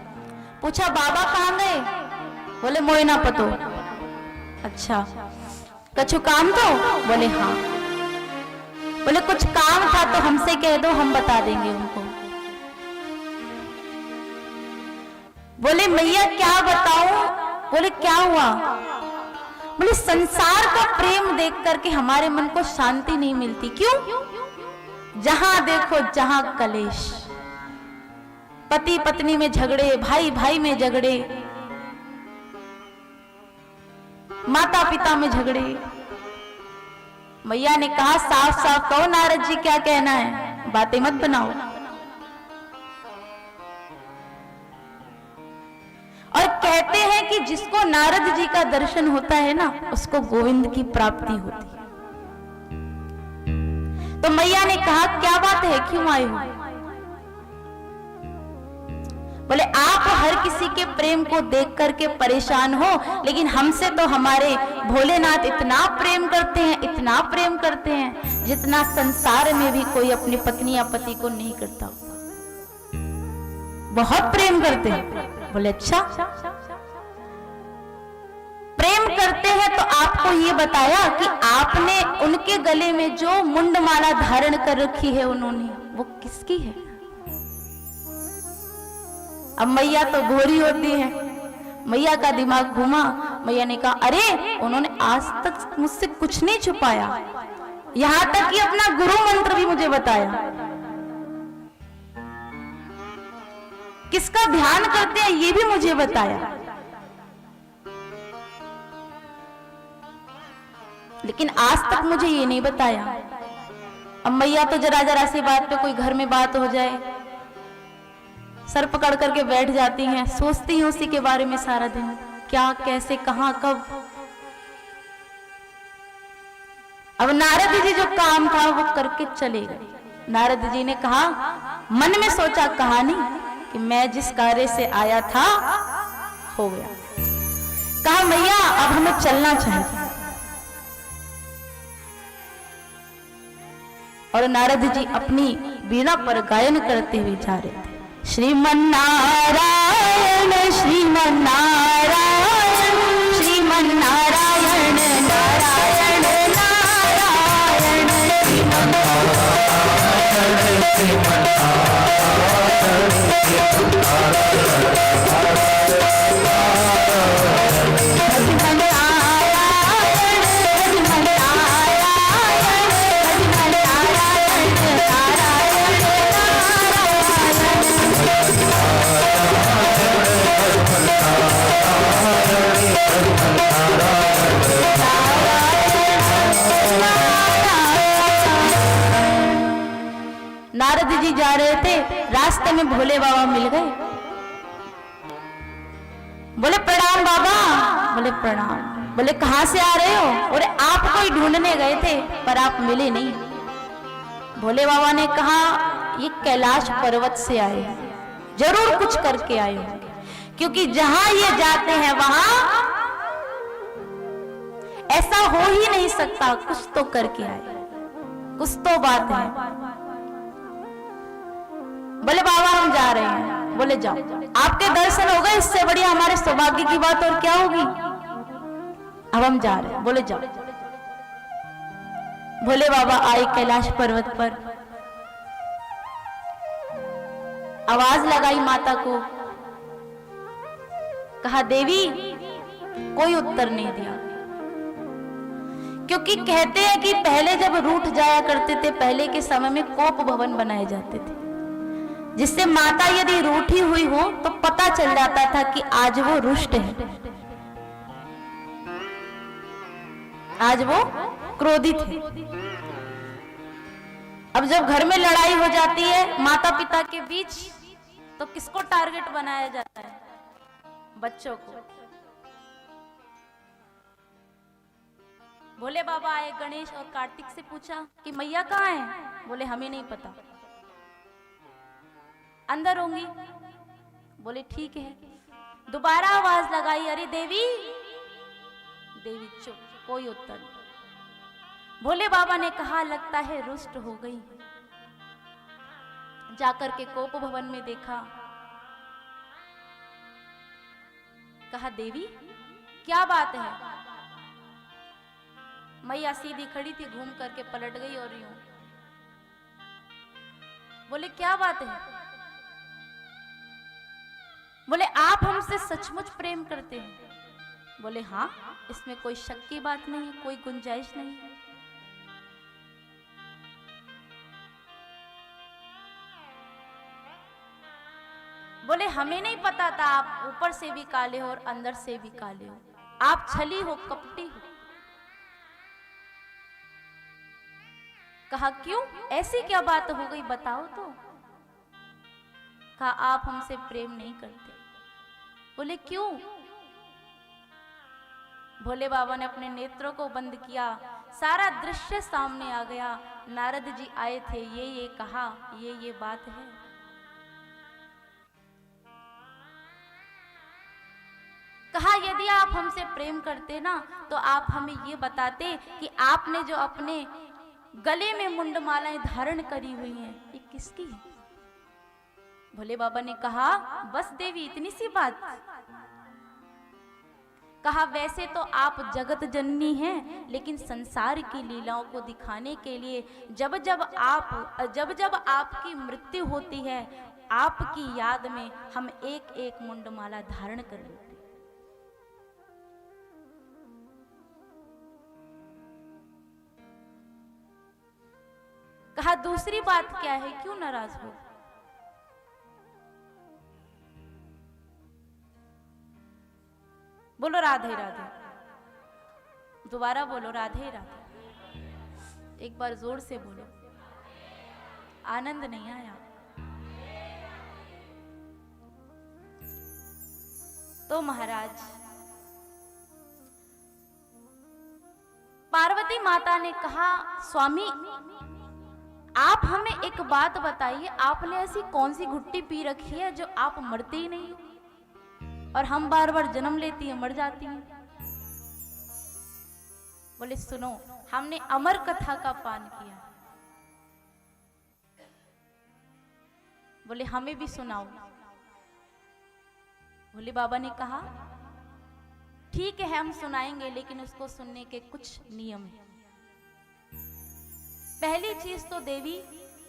S4: पूछा, बाबा कहाँ गए? बोले, मोइना पतो। अच्छा, कछु काम तो? बोले हाँ। बोले, कुछ काम था तो हमसे कह दो, हम बता देंगे उनको। बोले, मैया क्या बताऊं? बोले, क्या हुआ? बोले, संसार का प्रेम देख करके हमारे मन को शांति नहीं मिलती। क्यों? जहां देखो जहां कलेश, पति पत्नी में झगड़े, भाई भाई में झगड़े, माता पिता में झगड़े। मैया ने कहा साफ साफ कहो नारद जी क्या कहना है, बातें मत बनाओ। और कहते हैं कि जिसको नारद जी का दर्शन होता है ना, उसको गोविंद की प्राप्ति होती है। तो मैया ने कहा क्या बात है, क्यों आए हो? बोले आप हर किसी के प्रेम को देख करके परेशान हो, लेकिन हमसे तो हमारे भोलेनाथ इतना प्रेम करते हैं, इतना प्रेम करते हैं, जितना संसार में भी कोई अपनी पत्नी या पति को नहीं करता। बहुत प्रेम करते हैं। बोले अच्छा, प्रेम करते हैं तो आपको ये बताया कि आपने उनके गले में जो मुंडमाला धारण कर रखी है उन्होंने, वो किसकी है? अब मैया तो घोरी होती है, मैया का दिमाग घूमा। मैया ने कहा अरे उन्होंने आज तक मुझसे कुछ नहीं छुपाया, यहां तक कि अपना गुरु मंत्र भी मुझे बताया। किसका ध्यान करते हैं ये भी मुझे बताया, लेकिन आज तक मुझे ये नहीं बताया। अब मैया तो जरा जरा सी बात पे, कोई घर में बात हो जाए, सर पकड़ करके बैठ जाती हैं, सोचती हैं उसी के बारे में सारा दिन, क्या कैसे कहां कब। अब नारद जी जो काम था वो करके चले गए। नारद जी ने कहा, मन में सोचा कहानी कि मैं जिस कार्य से आया था हो गया। कहा मैया अब हमें चलना चाहिए। और नारद जी अपनी वीणा पर गायन करते हुए जा रहे थे। श्रीमन्नारायण श्रीमन्नारायण श्रीमन्नारायण नारायण नारायण नारद जी जा रहे थे, रास्ते में भोले बाबा मिल गए। बोले प्रणाम बाबा। बोले प्रणाम। बोले कहां से आ रहे हो? बोले आपको ही ढूंढने गए थे पर आप मिले नहीं। भोले बाबा ने कहा ये कैलाश पर्वत से आए हैं, जरूर कुछ करके आए होंगे, क्योंकि जहां ये जाते हैं वहां ऐसा हो ही नहीं सकता, कुछ तो करके आए, कुछ तो बात है। बोले बाबा हम जा रहे हैं। बोले जाओ, आपके दर्शन हो गए, इससे बढ़िया हमारे सौभाग्य की बात और क्या होगी। अब हम जा रहे हैं। बोले जाओ। भोले बाबा आए कैलाश पर्वत पर, आवाज लगाई माता को, कहा देवी। कोई उत्तर नहीं दिया, क्योंकि कहते हैं कि पहले जब रूठ जाया करते थे, पहले के समय में कोप भवन बनाए जाते थे, जिससे माता यदि रूठी हुई हो तो पता चल जाता था कि आज वो रुष्ट है, आज वो क्रोधित है। अब जब घर में लड़ाई हो जाती है माता पिता के बीच, तो किसको टारगेट बनाया जाता है? बच्चों को। भोले बाबा आए, गणेश और कार्तिक से पूछा कि मैया कहाँ है? बोले हमें नहीं पता, अंदर होंगी। बोले ठीक है। दोबारा आवाज लगाई, अरे देवी। देवी चुप, कोई उत्तर नहीं। भोले बाबा ने कहा लगता है रुष्ट हो गई। जाकर के कोप भवन में देखा, कहा देवी क्या बात है? मैया सीधी खड़ी थी, घूम करके पलट गई और यूं। बोले क्या बात है? बोले आप हमसे सचमुच प्रेम करते हैं? बोले हाँ, इसमें कोई शक की बात नहीं है, कोई गुंजाइश नहीं है। बोले हमें नहीं पता था आप ऊपर से भी काले हो और अंदर से भी काले हो, आप छली हो, कपटी हो। कहा क्यों, ऐसी क्या बात हो गई, बताओ तो। कहा आप हमसे प्रेम नहीं करते। बोले क्यों। भोले बाबा ने अपने नेत्रों को बंद किया, सारा दृश्य सामने आ गया। नारद जी आए थे, ये कहा, ये बात है। कहा यदि आप हमसे प्रेम करते ना तो आप हमें ये बताते कि आपने जो अपने गले में मुंडमालाएं धारण करी हुई हैं, ये किसकी है। भोले बाबा ने कहा बस देवी इतनी सी बात। कहा वैसे तो आप जगत जननी हैं, लेकिन संसार की लीलाओं को दिखाने के लिए जब जब आपकी मृत्यु होती है, आपकी याद में हम एक एक मुंडमाला धारण कर लेते। कहा दूसरी बात क्या है, क्यों नाराज हो। बोलो राधे राधे, दोबारा बोलो राधे राधे, एक बार जोर से बोलो, आनंद नहीं आया। तो महाराज पार्वती माता ने कहा स्वामी आप हमें एक बात बताइए, आपने ऐसी कौन सी घुट्टी पी रखी है जो आप मरते ही नहीं हो और हम बार बार जन्म लेती है मर जाती हैं। बोले सुनो, हमने अमर कथा का पान किया। बोले हमें भी सुनाओ। भोले बाबा ने कहा ठीक है हम सुनाएंगे, लेकिन उसको सुनने के कुछ नियम हैं। पहली चीज तो देवी,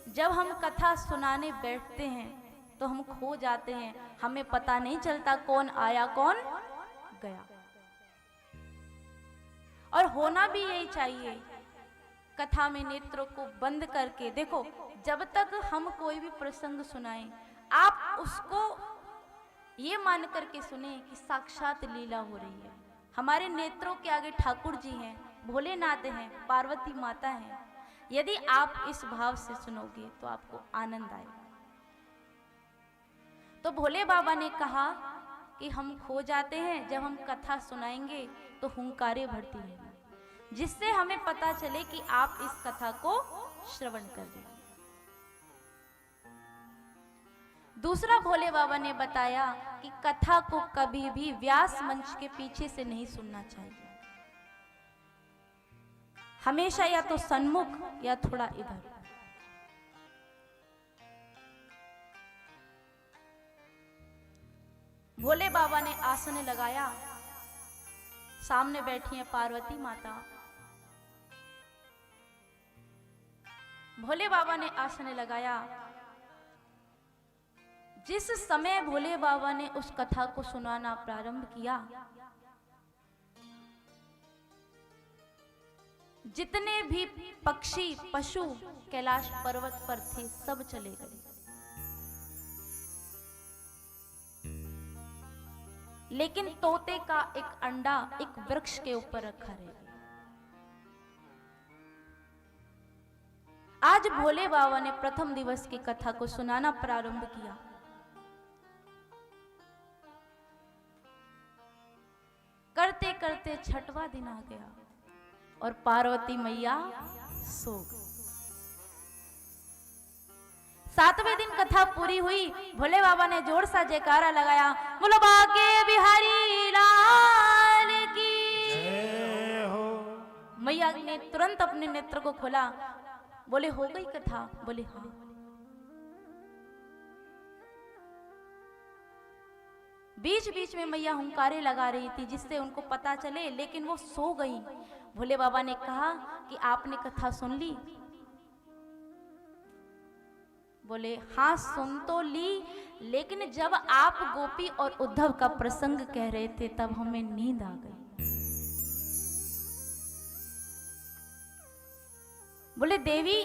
S4: जब हम कथा सुनाने बैठते हैं तो हम खो जाते हैं, हमें पता नहीं चलता कौन आया कौन गया। और होना भी यही चाहिए। कथा में नेत्रों को बंद करके देखो, जब तक हम कोई भी प्रसंग सुनाएं, आप उसको ये मान करके सुने कि साक्षात लीला हो रही है। हमारे नेत्रों के आगे ठाकुर जी हैं, भोलेनाथ हैं, पार्वती माता हैं। यदि आप इस भाव से सुनोगे तो आपको आनंद आएगा। तो भोले बाबा ने कहा कि हम खो जाते हैं, जब हम कथा सुनाएंगे तो हुंकारे भरती रहेंगी, जिससे हमें पता चले कि आप इस कथा को श्रवण कर रहे हैं। दूसरा भोले बाबा ने बताया कि कथा को कभी भी व्यास मंच के पीछे से नहीं सुनना चाहिए, हमेशा या तो सन्मुख या थोड़ा इधर। भोले बाबा ने आसन लगाया, सामने बैठी है पार्वती माता। भोले बाबा ने आसन लगाया। जिस समय भोले बाबा ने उस कथा को सुनाना प्रारंभ किया, जितने भी पक्षी पशु कैलाश पर्वत पर थे सब चले गए, लेकिन तोते का एक अंडा एक वृक्ष के ऊपर रखा रह गया। आज भोले बाबा ने प्रथम दिवस की कथा को सुनाना प्रारंभ किया। करते करते छठवां दिन आ गया और पार्वती मैया सो गई। सातवें दिन कथा पूरी हुई। भोले बाबा ने जोर सा जयकारा लगाया, बोलो बाके बिहारी लाल की
S3: जय हो।
S4: मैया ने तुरंत अपने नेत्र को खोला। बोले हो गई कथा? बोले हाँ। बीच बीच में मैया हुंकारे लगा रही थी जिससे उनको पता चले, लेकिन वो सो गई। भोले बाबा ने कहा कि आपने कथा सुन ली? बोले हाँ सुन तो ली, लेकिन जब आप गोपी और उद्धव का प्रसंग कह रहे थे तब हमें नींद आ गई। बोले देवी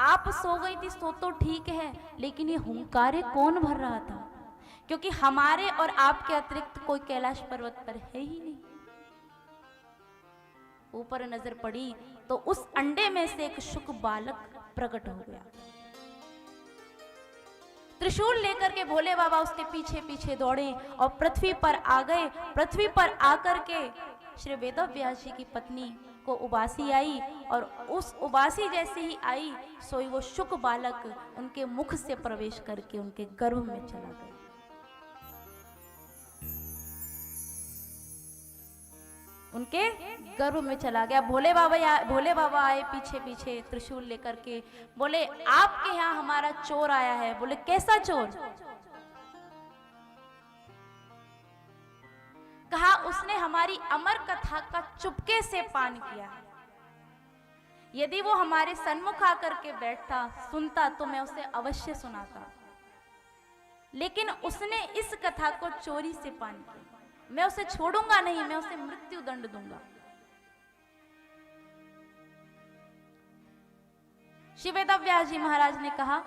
S4: आप सो गई थी सो तो ठीक है, लेकिन ये हुंकारे कौन भर रहा था? क्योंकि हमारे और आपके अतिरिक्त कोई कैलाश पर्वत पर है ही नहीं। ऊपर नजर पड़ी तो उस अंडे में से एक शुक बालक प्रकट हो गया। त्रिशूल लेकर के भोले बाबा उसके पीछे पीछे दौड़े और पृथ्वी पर आ गए। पृथ्वी पर आकर के श्री वेदव्यास जी की पत्नी को उबासी आई और उस उबासी जैसे ही आई सोई वो शुक बालक उनके मुख से प्रवेश करके उनके गर्भ में चला गया। उनके गर्भ में चला गया। भोले बाबा आए पीछे पीछे त्रिशूल लेकर के, बोले आपके यहाँ हमारा चोर आया है। बोले कैसा चोर? कहा उसने हमारी अमर कथा का चुपके से पान किया है। यदि वो हमारे सन्मुख आकर के बैठता सुनता तो मैं उसे अवश्य सुनाता, लेकिन उसने इस कथा को चोरी से पान किया। मैं उसे छोड़ूंगा नहीं, मैं उसे मृत्यु दंड दूंगा। श्री वेदव्यास जी महाराज ने कहा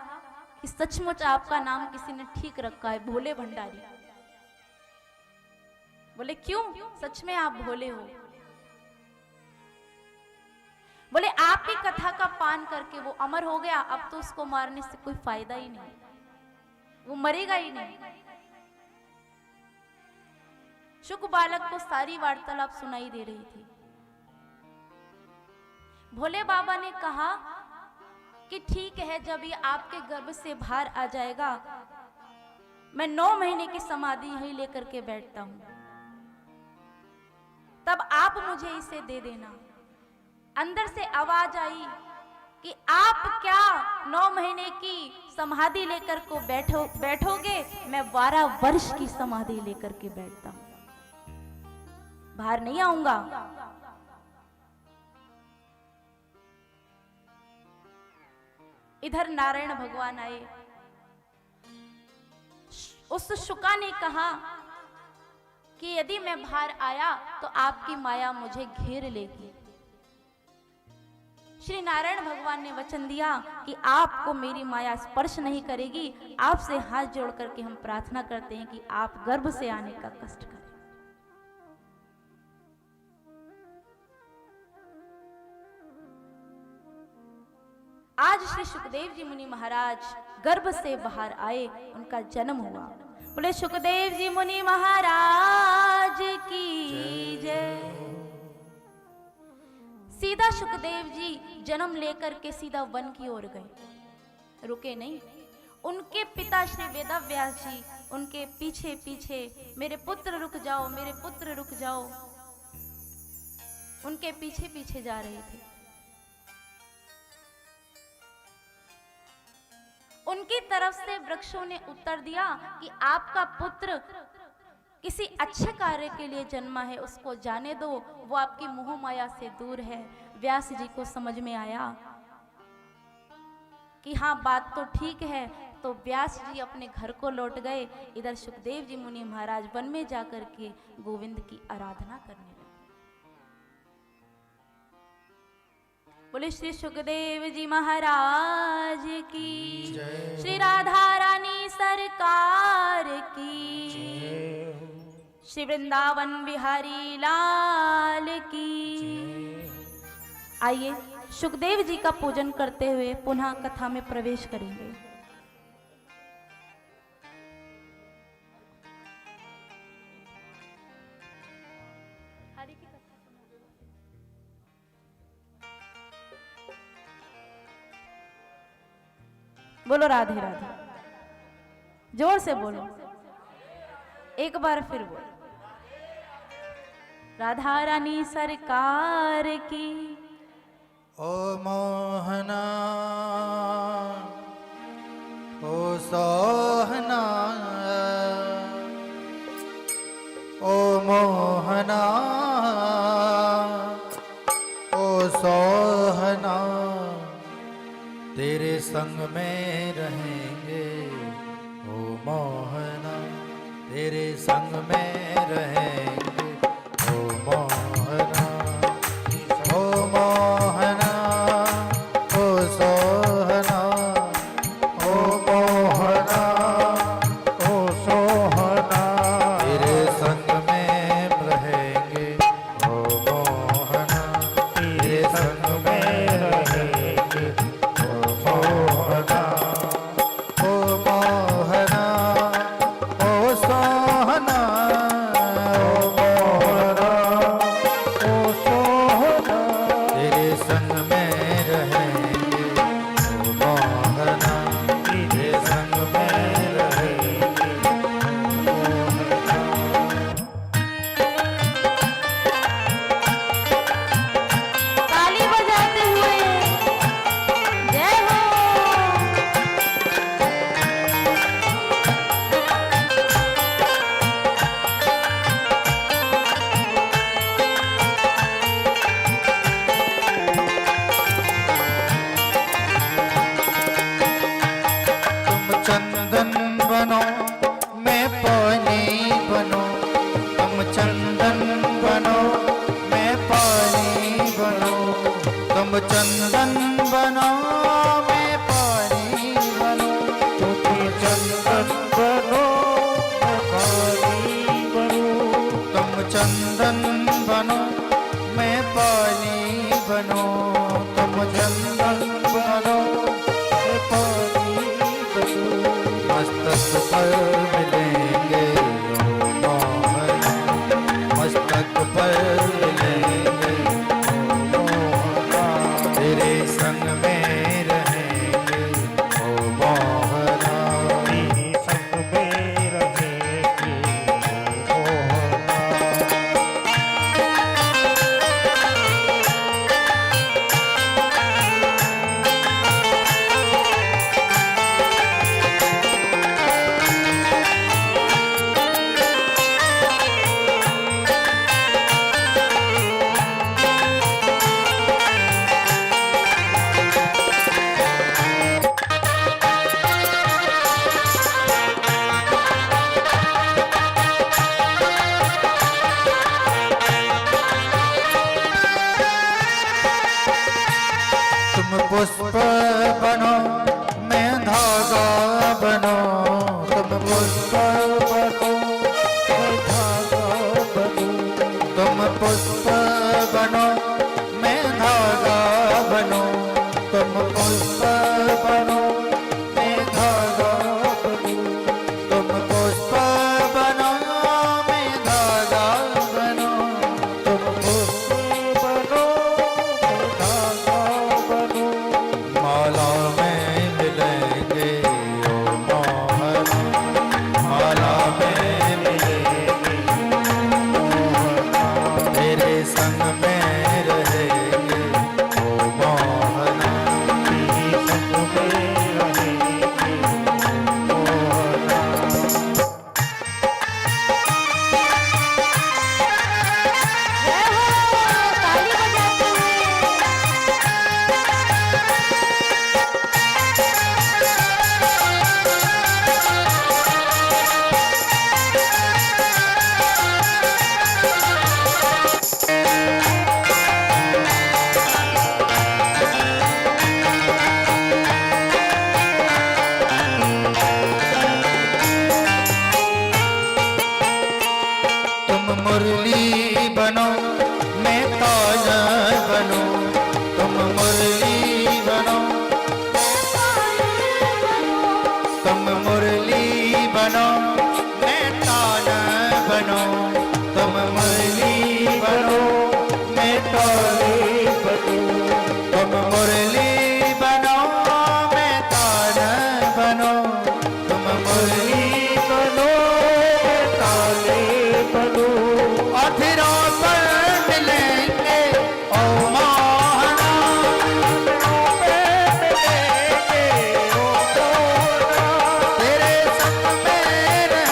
S4: कि सचमुच आपका नाम किसी ने ठीक रखा है, भोले भंडारी। बोले क्यों? सच में आप भोले हो? बोले आपकी कथा का पान करके वो अमर हो गया, अब तो उसको मारने से कोई फायदा ही नहीं, वो मरेगा ही नहीं। शुक बालक को सारी वार्तालाप सुनाई दे रही थी। भोले बाबा ने कहा कि ठीक है, जब ये आपके गर्भ से बाहर आ जाएगा मैं 9 महीने की समाधि यहीं लेकर के बैठता हूं, तब आप मुझे इसे दे देना। अंदर से आवाज आई कि आप क्या 9 महीने की समाधि लेकर को बैठोगे? मैं 12 वर्ष की समाधि लेकर के बैठता हूं, बाहर नहीं आऊंगा। इधर नारायण भगवान आए। उस शुका ने कहा कि यदि मैं बाहर आया तो आपकी माया मुझे घेर लेगी। श्री नारायण भगवान ने वचन दिया कि आपको मेरी माया स्पर्श नहीं करेगी। आपसे हाथ जोड़ करके हम प्रार्थना करते हैं कि आप गर्भ से आने का कष्ट करें। आज श्री सुखदेव जी मुनि महाराज गर्भ से बाहर आए, उनका जन्म हुआ। बोले सुखदेव जी मुनि महाराज की जय। सीधा सुखदेव जी जन्म लेकर के सीधा वन की ओर गए, रुके नहीं। उनके पिता श्री वेदव्यास जी उनके पीछे पीछे, मेरे पुत्र रुक जाओ, मेरे पुत्र रुक जाओ, उनके पीछे पीछे जा रहे थे। उनकी तरफ से वृक्षों ने उत्तर दिया कि आपका पुत्र किसी अच्छे कार्य के लिए जन्मा है, उसको जाने दो, वो आपकी मोह माया से दूर है। व्यास जी को समझ में आया कि हाँ बात तो ठीक है, तो व्यास जी अपने घर को लौट गए। इधर सुखदेव जी मुनि महाराज वन में जाकर के गोविंद की आराधना करने लगे। बोले श्री सुखदेव जी महाराज की, श्री राधा रानी सरकार की, श्री वृंदावन बिहारी लाल की। आइए सुखदेव जी का पूजन करते हुए पुनः कथा में प्रवेश करेंगे। बोलो राधे राधे, जोर से बोलो, एक बार फिर बोलो। राधा रानी सरकार की।
S2: ओ मोहना ओ सोहना, ओ मोहना ओ सोहना, तेरे संग में रहेंगे। ओ मोहना तेरे संग में रहेंगे। ओ मोहना ओ मोहना ओ सोहना,
S3: चंदन बनो मैं पानी बनो तुम चंदन बनो मैं पानी बनो मस्तक पर मिलेंगे ओ मोहन मस्तक पर मिलेंगे ओ मोहन तेरे संग में रहेंगे ओ मोहना तेरे संग में रहेंगे ओ मोहना तुम पुष्प बनो मैं धागा बनो तुम पुष्प बनो मैं धागा बनो तुम पुष्प बनो मैं धागा बनो तुम पुष्प बनो मैं धागा बनो तुम पुष्प बनो मैं धागा बनो तुम पुष्प बनो मैं धागा बनो माला में मिलेंगे ओ मोहन माला में मिलेंगे ओ मोहन तेरे संग में रहेंगे ओ मोहन तेरे संग में रहेंगे ओ मोहन
S4: ताली बजाते हुए
S3: तुम मुरली बनो मैं ताज बनो तुम मुरली बनो तुम मुरली बनो मैं ताज बनो तुम मुरली बनो मैं ताज बनो तुम मुरली बनो मैं ताज बनो तुम मुरली बनो मैं ताज बनो अधरों पर मिलेंगे ओ मोहना अधरों पे मिलेंगे ओ मोहना तेरे संग में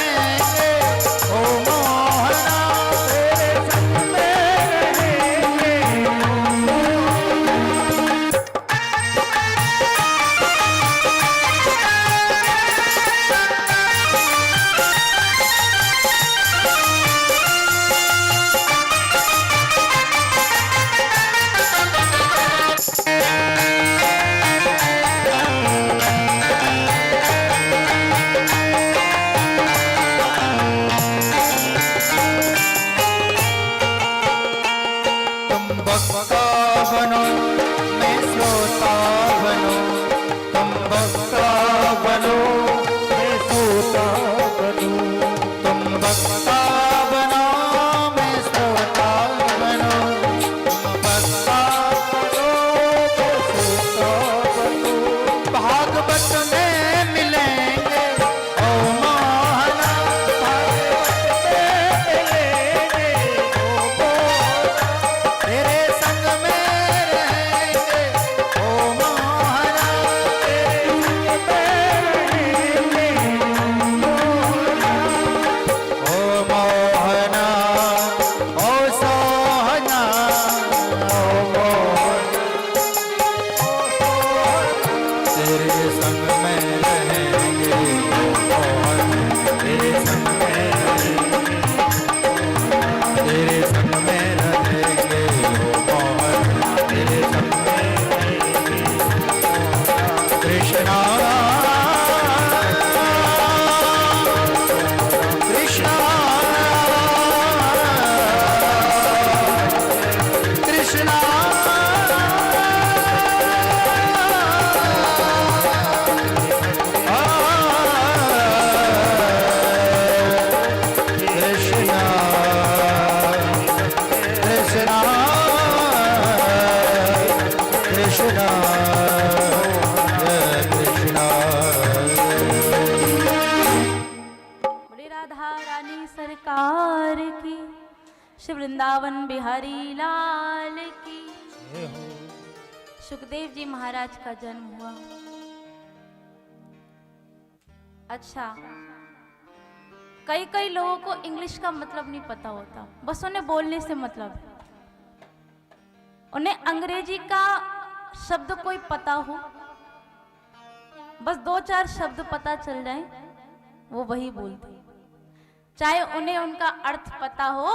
S4: श्री वृंदावन बिहारी लाल की।
S3: जय हो।
S4: सुखदेव जी महाराज का जन्म हुआ। अच्छा, कई कई लोगों को इंग्लिश का मतलब नहीं पता होता, बस उन्हें बोलने से मतलब है। उन्हें अंग्रेजी का शब्द कोई पता हो, बस 2-4 शब्द पता चल जाए, वो वही बोलते, चाहे उन्हें उनका अर्थ पता हो।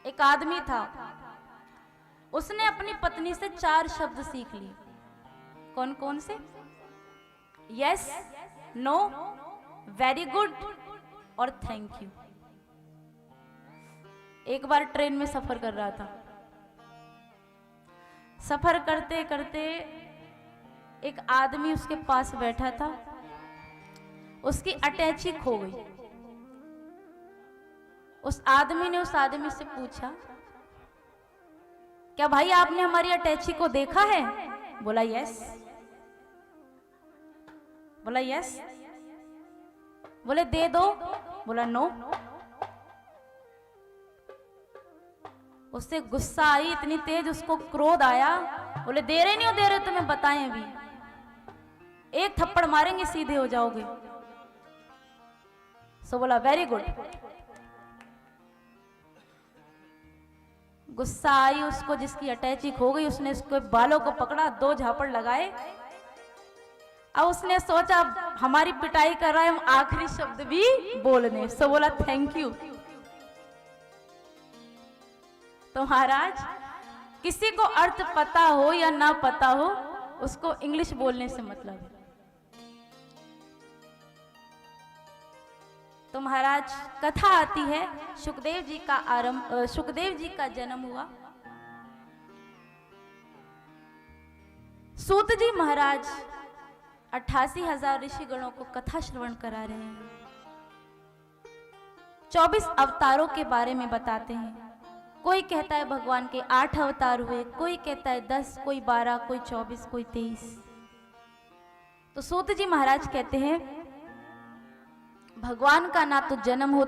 S4: एक आदमी था, उसने अपनी पत्नी से 4 शब्द सीख लिए। कौन कौन से? यस, नो, वेरी गुड और थैंक यू। एक बार ट्रेन में सफर कर रहा था। सफर करते करते एक आदमी उसके पास बैठा था, उसकी अटैची खो गई। उस आदमी ने उस आदमी से पूछा, क्या भाई आपने हमारी अटैची को देखा है? बोला यस। बोला यस। बोले दे दो। बोला नो। उससे गुस्सा आई इतनी तेज, उसको क्रोध आया। बोले दे रहे नहीं हो, दे रहे तुम्हें बताएं अभी, एक थप्पड़ मारेंगे सीधे हो जाओगे। सो बोला वेरी गुड। गुस्सा आई उसको, जिसकी अटैची खो गई, उसने उसको बालों को पकड़ा, 2 झापड़ लगाए। अब उसने सोचा हमारी पिटाई कर रहा है, हम आखिरी शब्द भी बोलने। सो बोला थैंक यू। तो महाराज, किसी को अर्थ पता हो या ना पता हो, उसको इंग्लिश बोलने से मतलब है। तो महाराज, कथा आती है, सुखदेव जी का जन्म हुआ। सूत जी महाराज 88,000 ऋषिगणों को कथा श्रवण करा रहे हैं। 24 अवतारों के बारे में बताते हैं। कोई कहता है भगवान के 8 अवतार हुए, कोई कहता है 10, कोई 12, कोई 24, कोई 23। तो सूत जी महाराज कहते हैं भगवान का ना तो जन्म होता